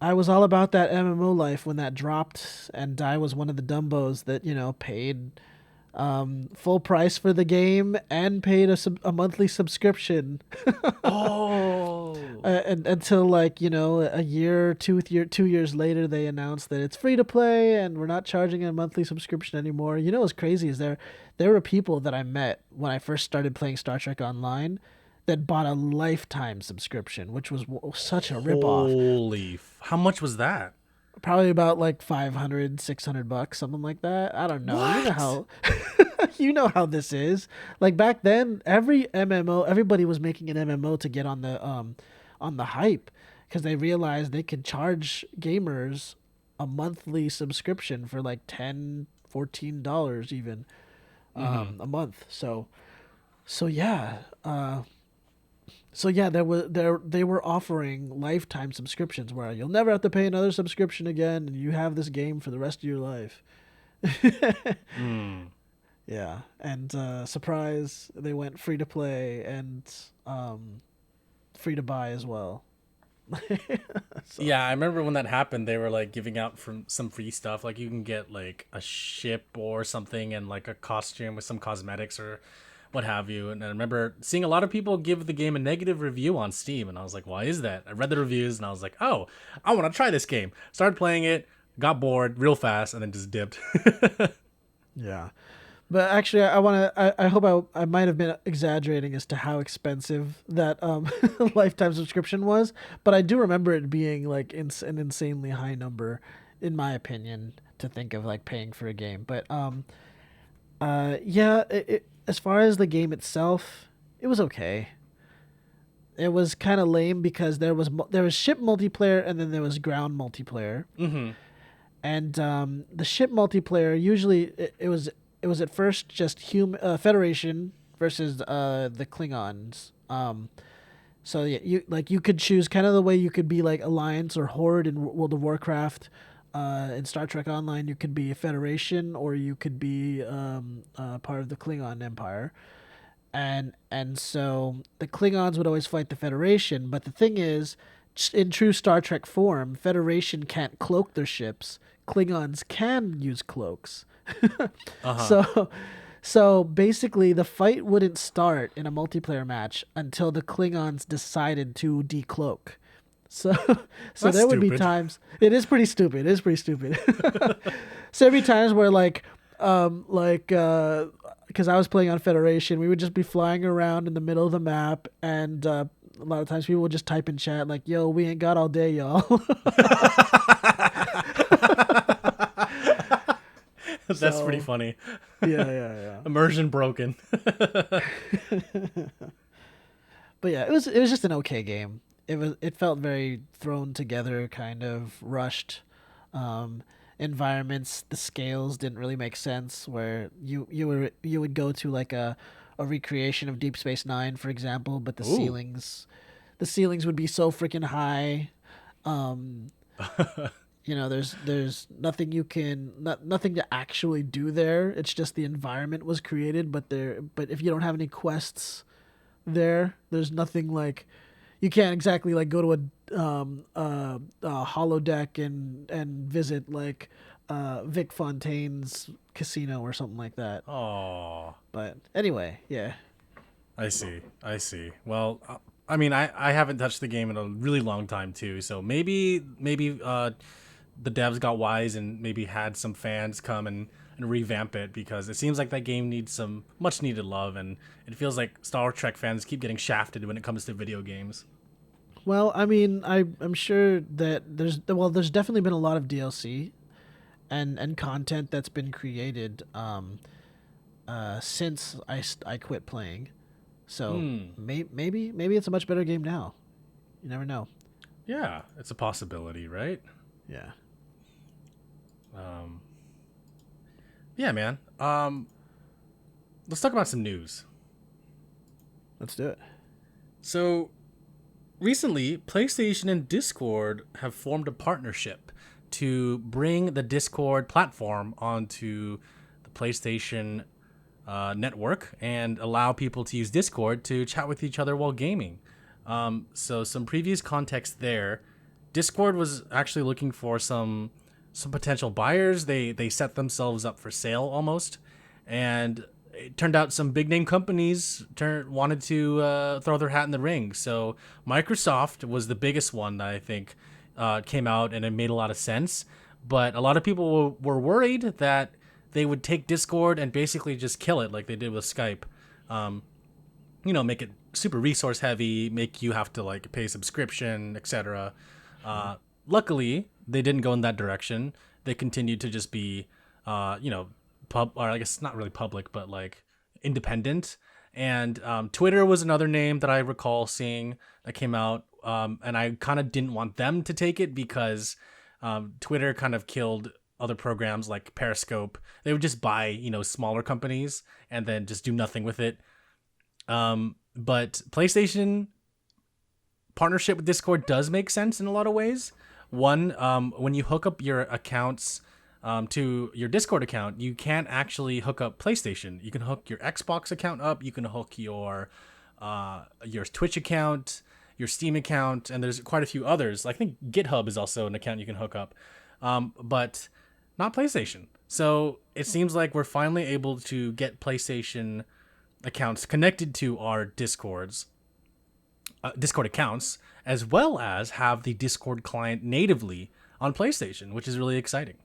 I was all about that MMO life when that dropped, and I was one of the dumbos that paid full price for the game and paid a monthly subscription. Oh. And until a year, 2 years later, they announced that it's free to play and we're not charging a monthly subscription anymore. You know what's crazy is there were people that I met when I first started playing Star Trek Online that bought a lifetime subscription, which was such a ripoff. How much was that? Probably about like 500, $600, something like that. I don't know. You know What? how you know how this is. Like back then, every MMO, everybody was making an MMO to get on the hype because they realized they could charge gamers a monthly subscription for like $10, $14 even Mm-hmm. a month. So yeah. So yeah, they were offering lifetime subscriptions where you'll never have to pay another subscription again, and you have this game for the rest of your life. Mm. Yeah, and surprise, they went free to play and free to buy as well. So Yeah, I remember when that happened, they were like giving out from some free stuff. Like you can get like a ship or something and like a costume with some cosmetics or what have you. And I remember seeing a lot of people give the game a negative review on Steam, and I was like, why is that? I read the reviews and I was like, oh, I want to try this game. Started playing it, got bored real fast, and then just dipped. yeah, but actually, I want to. I hope I might have been exaggerating as to how expensive that lifetime subscription was, but I do remember it being like an insanely high number, in my opinion, to think of like paying for a game. But yeah, as far as the game itself, it was okay. It was kind of lame because there was ship multiplayer and then there was ground multiplayer. Mm-hmm. And the ship multiplayer usually it was at first just Federation versus the Klingons. So yeah, you could choose kind of the way you could be like Alliance or Horde in World of Warcraft. In Star Trek Online, you could be a Federation or you could be part of the Klingon Empire. And so the Klingons would always fight the Federation, but the thing is, in true Star Trek form, Federation can't cloak their ships. Klingons can use cloaks. Uh-huh. So so basically the fight wouldn't start in a multiplayer match until the Klingons decided to decloak. So so That's there would be stupid. times it is pretty stupid. It is pretty stupid. So there'd be times where because I was playing on Federation, we would just be flying around in the middle of the map, and a lot of times people would just type in chat like, "Yo, we ain't got all day, y'all." That's pretty So funny. yeah. Immersion broken. But yeah, it was just an okay game. It felt very thrown together, kind of rushed. Um, Environments, the scales didn't really make sense. Where you would go to like a recreation of Deep Space Nine, for example, but Ooh. the ceilings would be so freaking high. Um, there's nothing nothing to actually do there. It's just the environment was created, but if you don't have any quests there's nothing like you can't exactly like go to a holodeck and visit like Vic Fontaine's casino or something like that. Oh, But anyway, yeah. I see. I see. Well, I mean, I haven't touched the game in a really long time too, so maybe the devs got wise and maybe had some fans come and revamp it because it seems like that game needs some much needed love, and it feels like Star Trek fans keep getting shafted when it comes to video games. Well, I mean, I'm sure that there's definitely been a lot of DLC and content that's been created since I quit playing. So Hmm. maybe it's a much better game now. You never know. Yeah, it's a possibility, right? Yeah. Um, yeah, man. Let's talk about some news. Let's do it. So recently, PlayStation and Discord have formed a partnership to bring the Discord platform onto the PlayStation network and allow people to use Discord to chat with each other while gaming. So some previous context there. Discord was actually looking for some potential buyers. They set themselves up for sale almost, and it turned out some big name companies wanted to throw their hat in the ring. So Microsoft was the biggest one that I think came out, and it made a lot of sense. But a lot of people were worried that they would take Discord and basically just kill it like they did with Skype. Um, make it super resource heavy, make you have to like pay subscription, etc. Luckily, they didn't go in that direction. They continued to just be, or I guess not really public, but like independent. And Twitter was another name that I recall seeing that came out. And I kind of didn't want them to take it because Twitter kind of killed other programs like Periscope. They would just buy, smaller companies and then just do nothing with it. But PlayStation partnership with Discord does make sense in a lot of ways. One, when you hook up your accounts to your Discord account, you can't actually hook up PlayStation. You can hook your Xbox account up. You can hook your Twitch account, your Steam account, and there's quite a few others. I think GitHub is also an account you can hook up, but not PlayStation. So it seems like we're finally able to get PlayStation accounts connected to our Discord accounts, as well as have the Discord client natively on PlayStation, which is really exciting.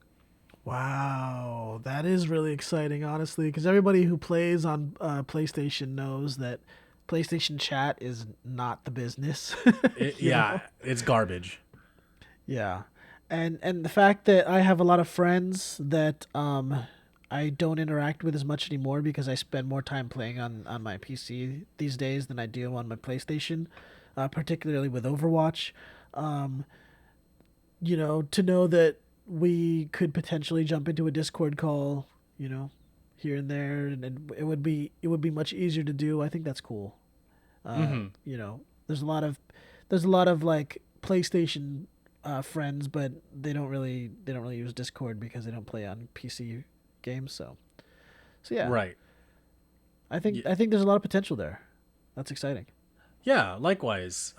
Wow, that is really exciting, honestly, because everybody who plays on PlayStation knows that PlayStation chat is not the business. It's garbage. Yeah. And the fact that I have a lot of friends that I don't interact with as much anymore because I spend more time playing on my PC these days than I do on my PlayStation, particularly with Overwatch. To know that we could potentially jump into a Discord call, here and there, and it would be much easier to do. I think that's cool. There's a lot of like PlayStation friends, but they don't really use Discord because they don't play on PC games. So yeah, right. I think there's a lot of potential there. That's exciting. Yeah, likewise.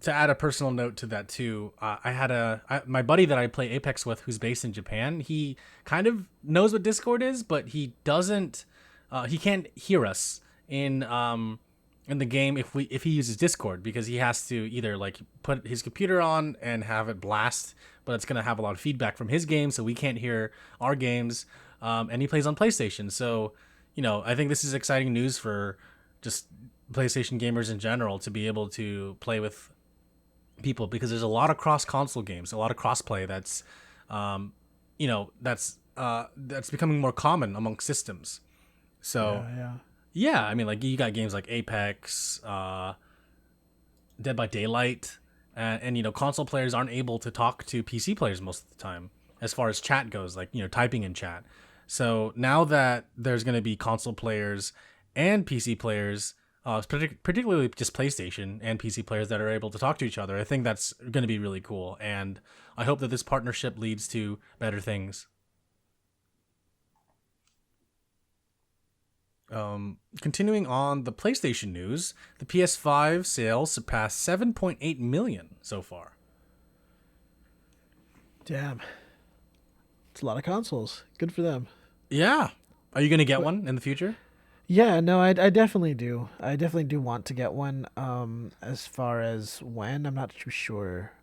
To add a personal note to that too, I had my buddy that I play Apex with, who's based in Japan. He kind of knows what Discord is, but he doesn't. He can't hear us in the game if he uses Discord, because he has to either like put his computer on and have it blast, but it's gonna have a lot of feedback from his game, so we can't hear our games. And he plays on PlayStation, so I think this is exciting news for just PlayStation gamers in general to be able to play with people, because there's a lot of cross-console games, a lot of cross-play that's that's becoming more common among systems. So yeah, I mean, like, you got games like Apex, Dead by Daylight, and console players aren't able to talk to PC players most of the time as far as chat goes, like typing in chat. So now that there's going to be console players and PC players, particularly just PlayStation and PC players that are able to talk to each other, I think that's going to be really cool, and I hope that this partnership leads to better things. Continuing on the PlayStation news, the PS5 sales surpassed 7.8 million so far. Damn. It's a lot of consoles. Good for them. Yeah. Are you going to get one in the future? Yeah, no, I definitely do. I definitely do want to get one. As far as when, I'm not too sure.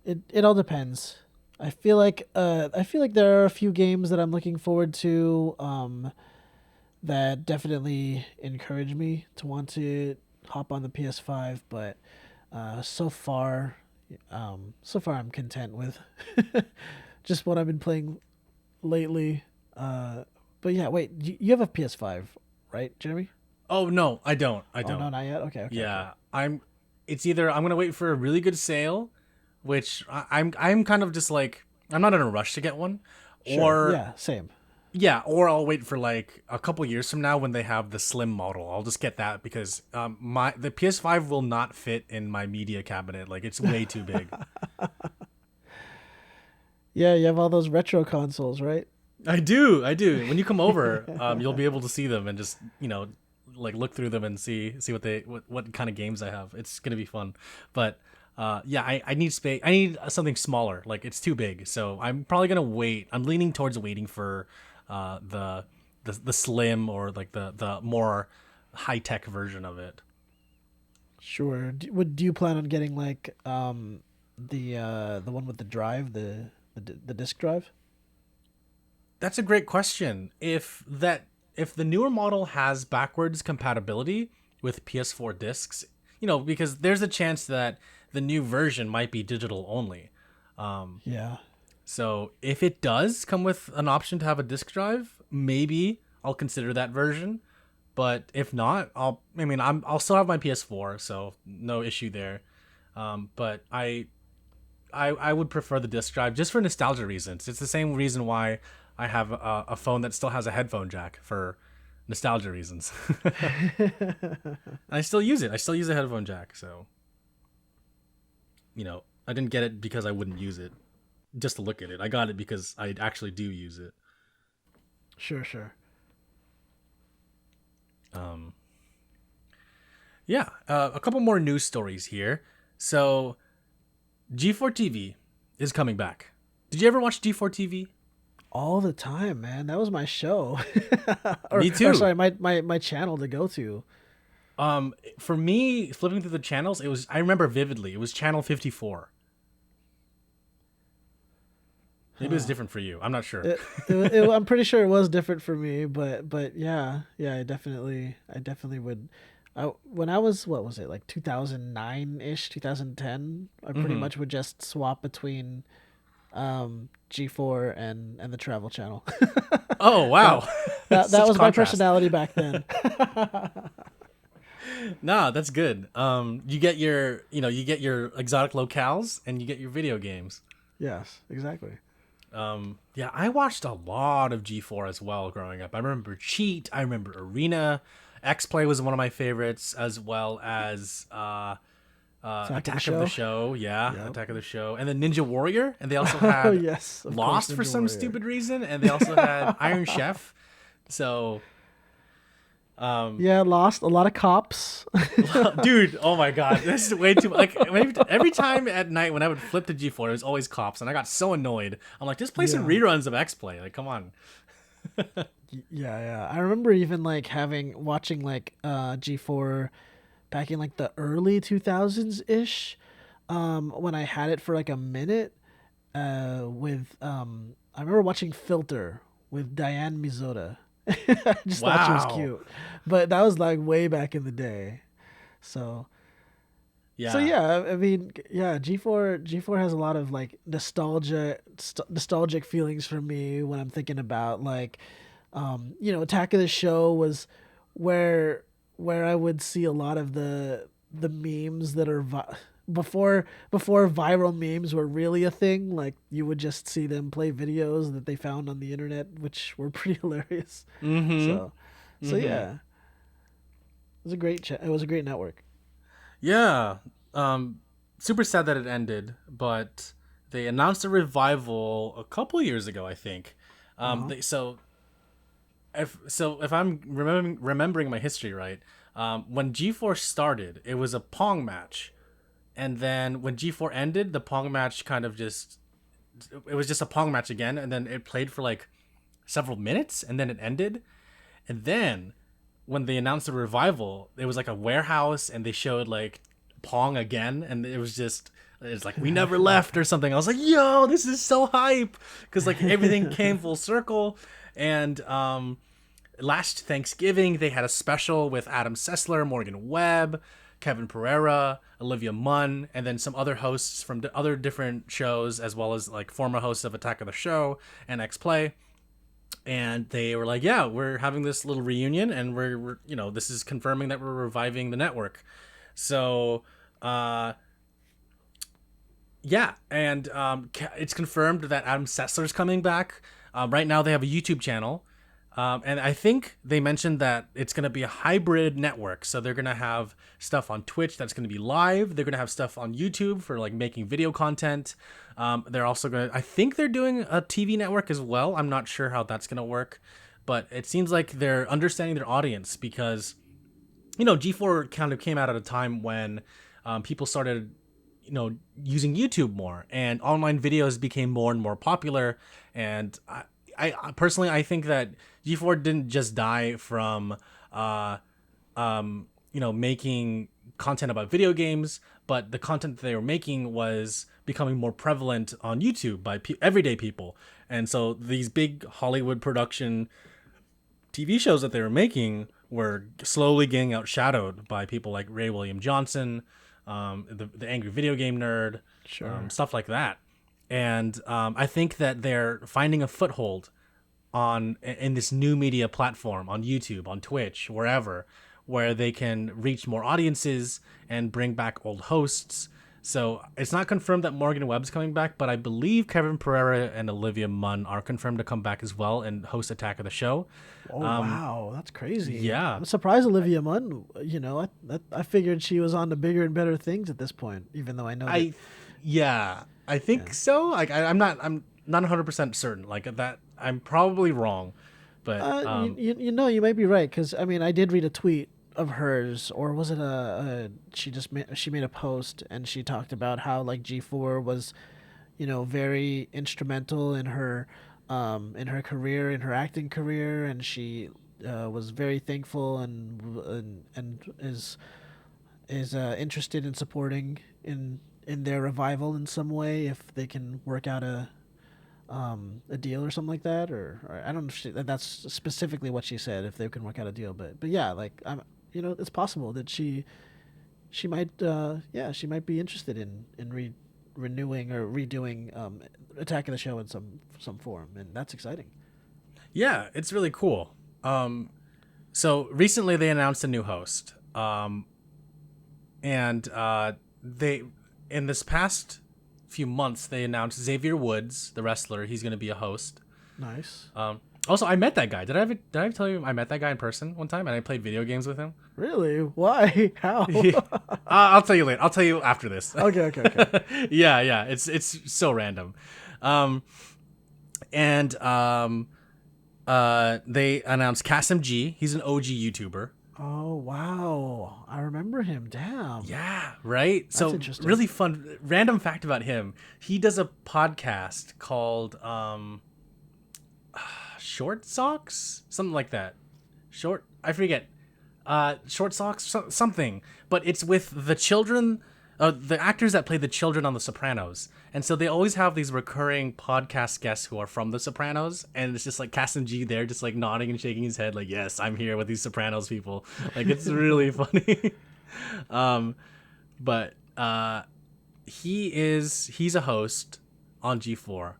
It all depends. I feel like there are a few games that I'm looking forward to that definitely encourage me to want to hop on the PS5, but so far I'm content with just what I've been playing lately. But yeah, wait, you have a PS5, right, Jeremy? Oh no, I don't. Oh, no, not yet. Okay. Yeah, okay. It's either I'm gonna wait for a really good sale, which I'm kind of just like, I'm not in a rush to get one, Sure. Yeah, same. Yeah, or I'll wait for like a couple years from now when they have the slim model. I'll just get that because the PS5 will not fit in my media cabinet. Like, it's way too big. Yeah, you have all those retro consoles, right? I do. When you come over, you'll be able to see them and just like look through them and see what kind of games I have. It's gonna be fun, but yeah, I need space. I need something smaller. Like, it's too big, so I'm probably gonna wait. I'm leaning towards waiting for the slim, or like the more high tech version of it. Sure. Do you plan on getting like the one with the drive, the disc drive? That's a great question. If the newer model has backwards compatibility with PS4 discs, because there's a chance that the new version might be digital only. Yeah. So if it does come with an option to have a disc drive, maybe I'll consider that version. But if not, I'll still have my PS4, so no issue there. But I would prefer the disc drive just for nostalgia reasons. It's the same reason why I have a phone that still has a headphone jack, for nostalgia reasons. I still use it. I still use a headphone jack. So, I didn't get it because I wouldn't use it just to look at it. I got it because I actually do use it. Sure. Yeah, a couple more news stories here. So, G4 TV is coming back. Did you ever watch G4 TV? All the time, man. That was my show. Me too. Or sorry, my channel to go to. For me, flipping through the channels, I remember vividly. It was channel 54. Maybe it was different for you. I'm not sure. I'm pretty sure it was different for me, but yeah, I definitely would. When I was, what was it, like 2009-ish, 2010, I pretty much would just swap between G4 and the Travel Channel. Oh, wow. That was my personality back then. Nah, that's good. You get your exotic locales and you get your video games. Yes, exactly. Yeah, I watched a lot of G4 as well growing up. I remember Cheat. I remember Arena. X-Play was one of my favorites, as well as Attack of the Show. Yeah, yep. Attack of the Show. And then Ninja Warrior. And they also had Lost for some stupid reason. And they also had Iron Chef. So... yeah, Lost, a lot of cops. Dude, oh my god, this is way too much. Like, every time at night when I would flip to G4, it was always cops, and I got so annoyed. I'm like, just play some reruns of X-Play. Like, come on. Yeah. I remember even like watching like G4 back in like the early 2000s ish. When I had it for like a minute. With I remember watching Filter with Diane Mizota. I just thought she was cute, but that was like way back in the day. So yeah, I mean, yeah, G4 has a lot of like nostalgic feelings for me when I'm thinking about like, Attack of the Show was where I would see a lot of the memes that are before viral memes were really a thing. Like, you would just see them play videos that they found on the internet, which were pretty hilarious. So yeah, it was a great it was a great network. Yeah. Super sad that it ended, but they announced a revival a couple years ago, I think. If I'm remembering my history right, when G4 started, it was a Pong match. And then when G4 ended, the Pong match it was just a Pong match again. And then it played for like several minutes and then it ended. And then when they announced the revival, it was like a warehouse and they showed like Pong again. And it's like, we never left or something. I was like, yo, this is so hype. Cause like everything came full circle. And, last Thanksgiving, they had a special with Adam Sessler, Morgan Webb, Kevin Pereira, Olivia Munn, and then some other hosts from other different shows, as well as like former hosts of Attack of the Show and X-Play. And they were like, yeah, we're having this little reunion, and we're this is confirming that we're reviving the network. So, yeah, and it's confirmed that Adam Sessler's coming back. Right now, they have a YouTube channel. And I think they mentioned that it's going to be a hybrid network. So they're going to have stuff on Twitch that's going to be live. They're going to have stuff on YouTube for like making video content. They're also going to, I think they're doing a TV network as well. I'm not sure how that's going to work, but it seems like they're understanding their audience because, G4 kind of came out at a time when people started, using YouTube more and online videos became more and more popular. And I personally, I think that G4 didn't just die from, making content about video games, but the content that they were making was becoming more prevalent on YouTube by everyday people. And so these big Hollywood production TV shows that they were making were slowly getting outshadowed by people like Ray William Johnson, the angry video game nerd, Sure. stuff like that. And I think that they're finding a foothold in this new media platform on YouTube, on Twitch, wherever, where they can reach more audiences and bring back old hosts. So it's not confirmed that Morgan Webb's coming back, but I believe Kevin Pereira and Olivia Munn are confirmed to come back as well and host Attack of the Show. Oh wow, that's crazy. Yeah. I'm surprised Olivia Munn. You know, I figured she was on to bigger and better things at this point. Even though I know I think so. Like I'm not 100% certain. Like that, I'm probably wrong, but you know, you might be right, because I mean, I did read a tweet of hers, or was it she made a post and she talked about how like G4 was, you know, very instrumental in her career, in her acting career, and she was very thankful and is interested in supporting in their revival in some way if they can work out a deal or something like that, or I don't know if that's specifically what she said, if they can work out a deal, but yeah, like you know, it's possible that she might she might be interested in renewing or redoing Attack of the Show in some form, and that's exciting. yeah, it's really cool. So recently they announced a new host, and they in this past few months they announced Xavier Woods, the wrestler. He's going to be a host. Nice. Also, I met that guy. Did I ever tell you I met that guy in person one time and I played video games with him? Really? Why? How? I'll tell you later. I'll tell you after this. Okay. Yeah. It's so random. They announced Kasim G. He's an OG YouTuber. Oh wow, I remember him. Damn. Yeah, right. That's so interesting. Really fun. Random fact about him: he does a podcast called Short Socks, something like that. I forget. Short Socks, something. But it's with the children, the actors that play the children on The Sopranos. And so they always have these recurring podcast guests who are from The Sopranos. And it's just like Kasim G there, just like nodding and shaking his head, like, yes, I'm here with these Sopranos people. Like, it's really funny. But he's a host on G4.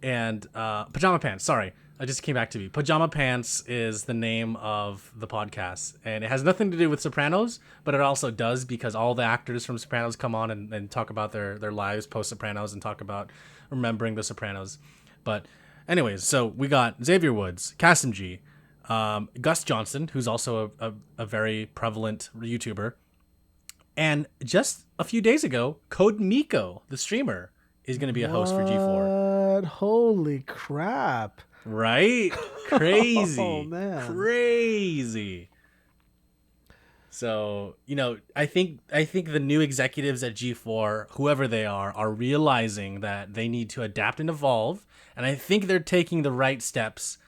And Pajama Pants, sorry. I just came back to me. Pajama Pants is the name of the podcast, and it has nothing to do with Sopranos, but it also does, because all the actors from Sopranos come on and talk about their lives post-Sopranos and talk about remembering the Sopranos. But anyways, so we got Xavier Woods, Kasim G, Gus Johnson, who's also a very prevalent YouTuber, and just a few days ago, Code Miko, the streamer, is going to be a host for G4. Holy crap. Right? Crazy. Oh, man. Crazy. So, you know, I think the new executives at G4, whoever they are realizing that they need to adapt and evolve. And I think they're taking the right steps,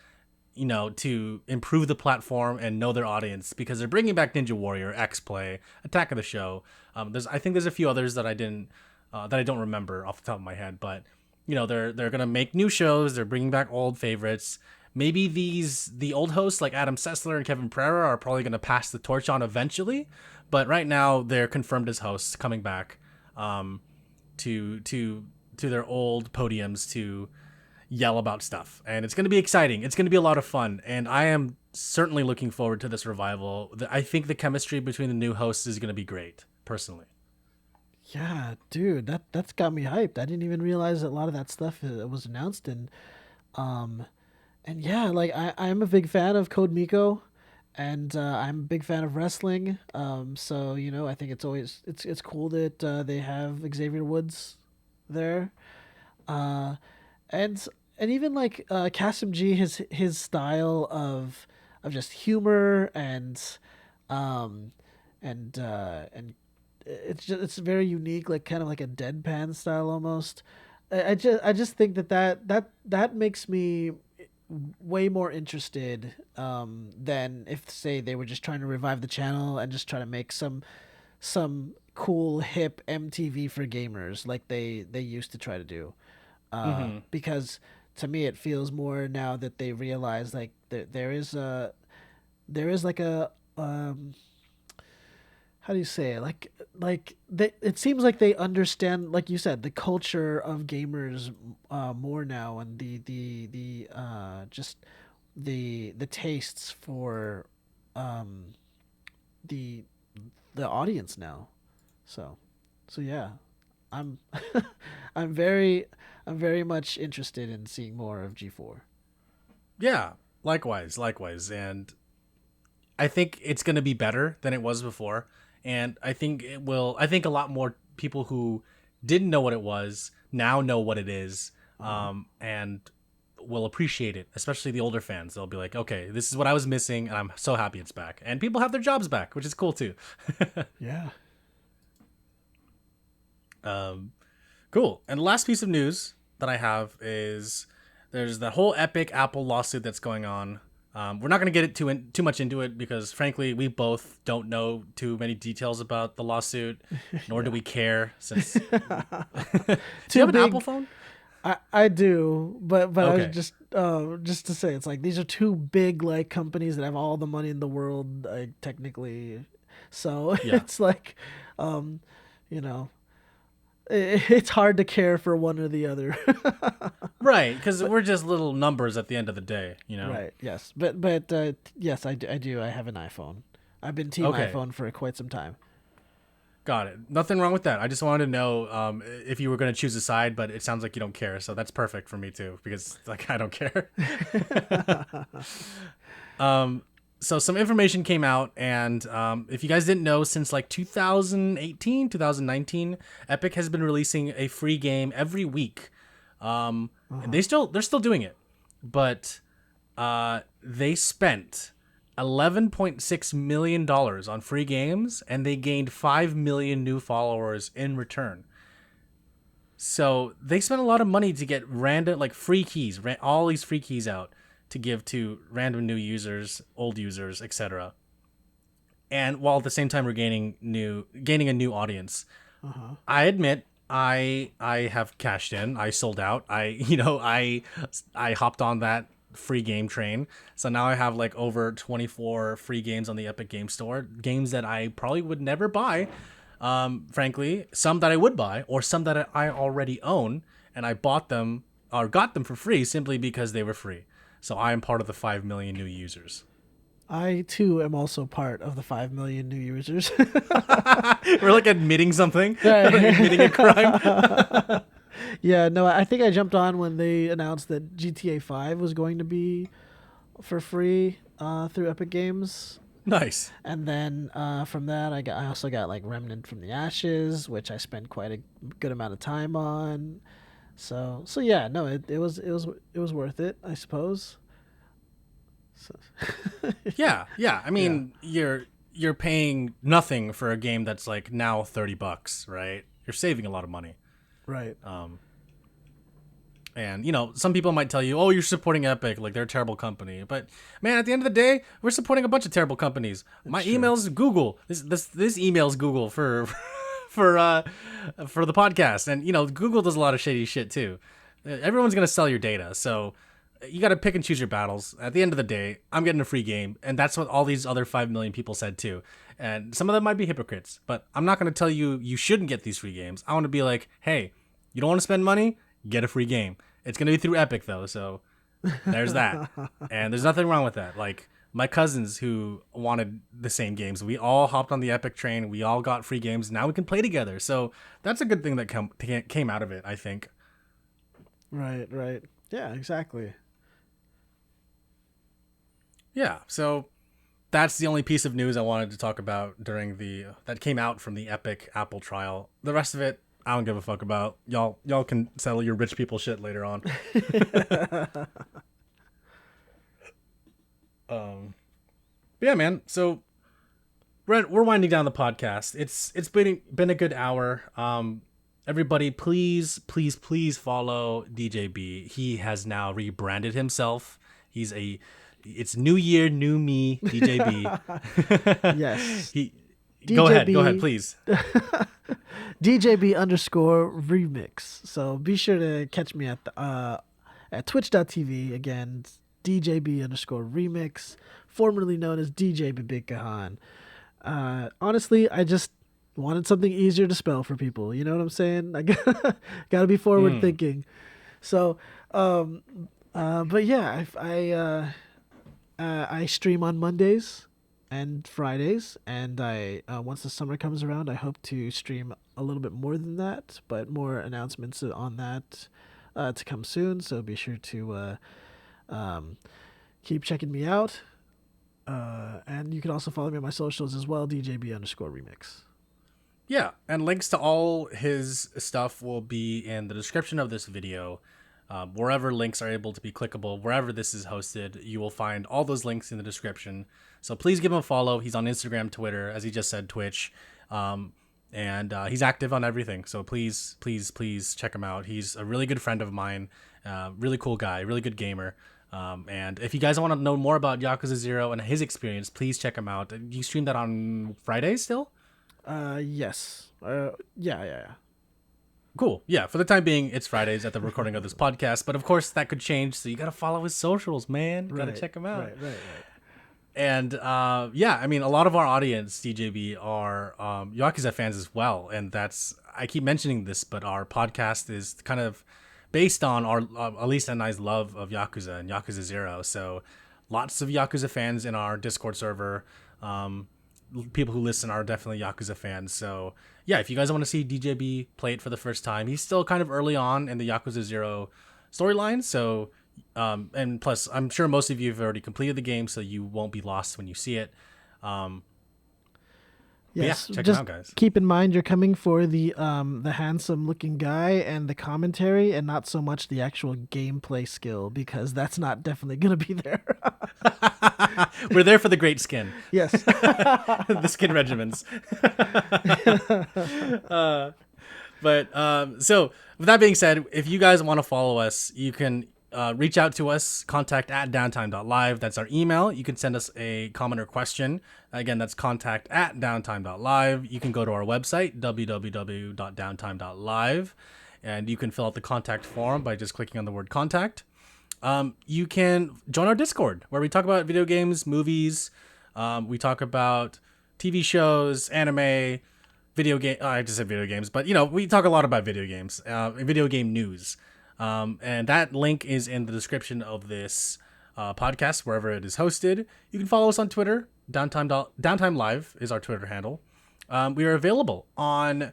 you know, to improve the platform and know their audience, because they're bringing back Ninja Warrior, X-Play, Attack of the Show. I think there's a few others that I don't remember off the top of my head, but you know, they're gonna make new shows. They're bringing back old favorites. Maybe the old hosts like Adam Sessler and Kevin Pereira are probably gonna pass the torch on eventually, but right now they're confirmed as hosts coming back to their old podiums to yell about stuff, and it's gonna be exciting. It's gonna be a lot of fun, and I am certainly looking forward to this revival. I think the chemistry between the new hosts is gonna be great, personally. Yeah, dude, that's got me hyped. I didn't even realize that a lot of that stuff was announced, and yeah, like I'm a big fan of Code Miko, and I'm a big fan of wrestling. So you know, I think it's cool that they have Xavier Woods there, and even like Kasim G, his style of just humor and it's very unique, like kind of like a deadpan style almost. I just think that makes me way more interested than if, say, they were just trying to revive the channel and just try to make some cool hip MTV for gamers like they used to try to do. Because to me it feels more now that they realize like there is like a how do you say it? It seems like they understand, like you said, the culture of gamers more now, and the just the tastes for um the the audience now. So yeah, I'm I'm very I'm very much interested in seeing more of G4. Yeah, likewise, and I think it's going to be better than it was before, and I think it will. I think a lot more people who didn't know what it was now know what it is, and will appreciate it. Especially the older fans, they'll be like, "Okay, this is what I was missing, and I'm so happy it's back." And people have their jobs back, which is cool too. Yeah. Cool. And the last piece of news that I have is there's the whole Epic Apple lawsuit that's going on. We're not going to get too much into it because, frankly, we both don't know too many details about the lawsuit, nor do we care. Since do you have an Apple phone? I do, but Okay. I was just to say, it's like these are two big like companies that have all the money in the world, like, technically. So Yeah. it's like, you know, it's hard to care for one or the other. Right, because we're just little numbers at the end of the day, you know? Right. Yes. But yes, I do. I have an iPhone. I've been team Okay. iPhone for quite some time. Got it. Nothing wrong with that. I just wanted to know if you were going to choose a side, but it sounds like you don't care. So that's perfect for me too, because like I don't care. So some information came out, and if you guys didn't know, since like 2018, 2019, Epic has been releasing a free game every week. And they're still doing it, but they spent $11.6 million on free games, and they gained 5 million new followers in return. So they spent a lot of money to get random, like, free keys, all these free keys out to give to random new users, old users, etc. And while at the same time we're gaining a new audience. I admit I have cashed in. I sold out. I hopped on that free game train. So now I have like over 24 free games on the Epic Game Store, games that I probably would never buy. Frankly, some that I would buy, or some that I already own, and I bought them or got them for free simply because they were free. So I am part of the 5 million new users. I too am also part of the 5 million new users. We're like admitting something, admitting a crime. Yeah, no, I think I jumped on when they announced that GTA 5 was going to be for free through Epic Games. Nice. And then from that, I also got like Remnant from the Ashes, which I spent quite a good amount of time on. So yeah, no, it was worth it, I suppose. So. Yeah. I mean, you're paying nothing for a game that's like now $30, right? You're saving a lot of money. Right. And some people might tell you, "Oh, you're supporting Epic, like they're a terrible company." But man, at the end of the day, we're supporting a bunch of terrible companies. My email's Google. This email's Google for for the podcast, and Google does a lot of shady shit too. Everyone's gonna sell your data, so you got to pick and choose your battles. At the end of the day, I'm getting a free game, and that's what all these other 5 million people said too. And some of them might be hypocrites, but I'm not going to tell you shouldn't get these free games. I want to be like, hey, you don't want to spend money? Get a free game. It's going to be through Epic though, so there's that. And there's nothing wrong with that. Like my cousins who wanted the same games, we all hopped on the Epic train. We all got free games. Now we can play together. So that's a good thing that came out of it, I think. Right. Yeah, exactly. Yeah, so that's the only piece of news I wanted to talk about that came out from the Epic Apple trial. The rest of it, I don't give a fuck about. Y'all can settle your rich people shit later on. But yeah, man. So we're winding down the podcast. It's been a good hour. Everybody, please follow DJB. He has now rebranded himself. It's new year, new me, DJB. Yes. Go ahead, please. DJB_remix. So be sure to catch me at twitch.tv again. DJB_remix, formerly known as DJ Babikahan. Honestly, I just wanted something easier to spell for people. You know what I'm saying? I gotta be forward thinking. So, um, but yeah, I stream on Mondays and Fridays, and I once the summer comes around, I hope to stream a little bit more than that, but more announcements on that to come soon. So be sure to um, keep checking me out. And you can also follow me on my socials as well, DJB_remix. Yeah, and links to all his stuff will be in the description of this video. Wherever links are able to be clickable, wherever this is hosted, you will find all those links in the description. So please give him a follow. He's on Instagram, Twitter, as he just said, Twitch. And he's active on everything. So please check him out. He's a really good friend of mine, really cool guy, really good gamer. And if you guys want to know more about Yakuza Zero and his experience, please check him out. You stream that on Fridays still? Yes. Yeah. Cool. Yeah, for the time being, it's Fridays at the recording of this podcast. But of course, that could change. So you got to follow his socials, man. Got to check him out. Right. And yeah, I mean, a lot of our audience, DJB, are Yakuza fans as well. And I keep mentioning this, but our podcast is kind of based on our Alyssa and I's love of Yakuza and Yakuza Zero. So lots of Yakuza fans in our Discord server. People who listen are definitely Yakuza fans. So yeah, if you guys want to see DJB play it for the first time, he's still kind of early on in the Yakuza Zero storyline. So and plus, I'm sure most of you have already completed the game, so you won't be lost when you see it. Yes, yeah, check just it out, guys. keep in mind you're coming for the handsome looking guy and the commentary, and not so much the actual gameplay skill, because that's not definitely gonna be there. We're there for the great skin. Yes. The skin regimens. So with that being said, if you guys want to follow us, you can reach out to us, contact at Downtime.Live. That's our email. You can send us a comment or question. Again, that's contact at Downtime.Live. You can go to our website, www.downtime.live, and you can fill out the contact form by just clicking on the word contact. You can join our Discord, where we talk about video games, movies. We talk about TV shows, anime, video game. I just said video games, but we talk a lot about video games, video game news. And that link is in the description of this podcast, wherever it is hosted. You can follow us on Twitter. Downtime.Live is our Twitter handle. We are available on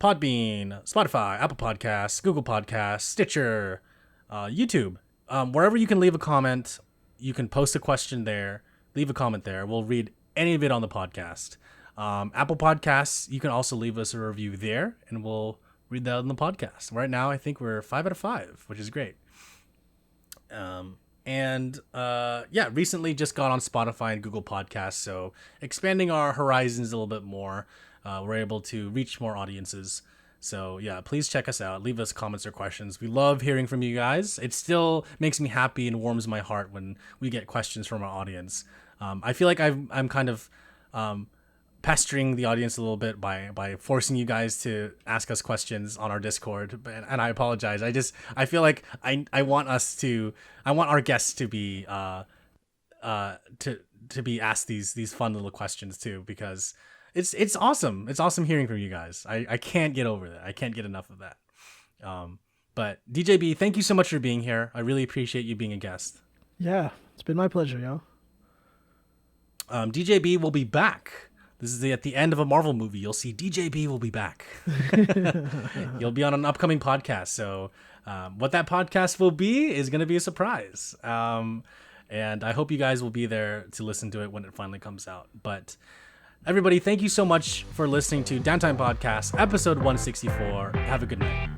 Podbean, Spotify, Apple Podcasts, Google Podcasts, Stitcher, YouTube. Wherever you can leave a comment, you can post a question there, leave a comment there. We'll read any of it on the podcast. Apple Podcasts, you can also leave us a review there, and we'll read that on the podcast. Right now, I think we're 5 out of 5, which is great. Recently just got on Spotify and Google Podcasts, so expanding our horizons a little bit more. We're able to reach more audiences. So yeah, please check us out. Leave us comments or questions. We love hearing from you guys. It still makes me happy and warms my heart when we get questions from our audience. I feel like I'm kind of pestering the audience a little bit by forcing you guys to ask us questions on our Discord, and I apologize. I feel like I want our guests to be to be asked these fun little questions too, because it's awesome. It's awesome hearing from you guys. I can't get over that. I can't get enough of that. But DJB, thank you so much for being here. I really appreciate you being a guest. Yeah, it's been my pleasure, yo. DJB will be back. This is at the end of a Marvel movie. You'll see DJB will be back. You'll be on an upcoming podcast. So what that podcast will be is going to be a surprise. And I hope you guys will be there to listen to it when it finally comes out. But everybody, thank you so much for listening to Downtime Podcast, episode 164. Have a good night.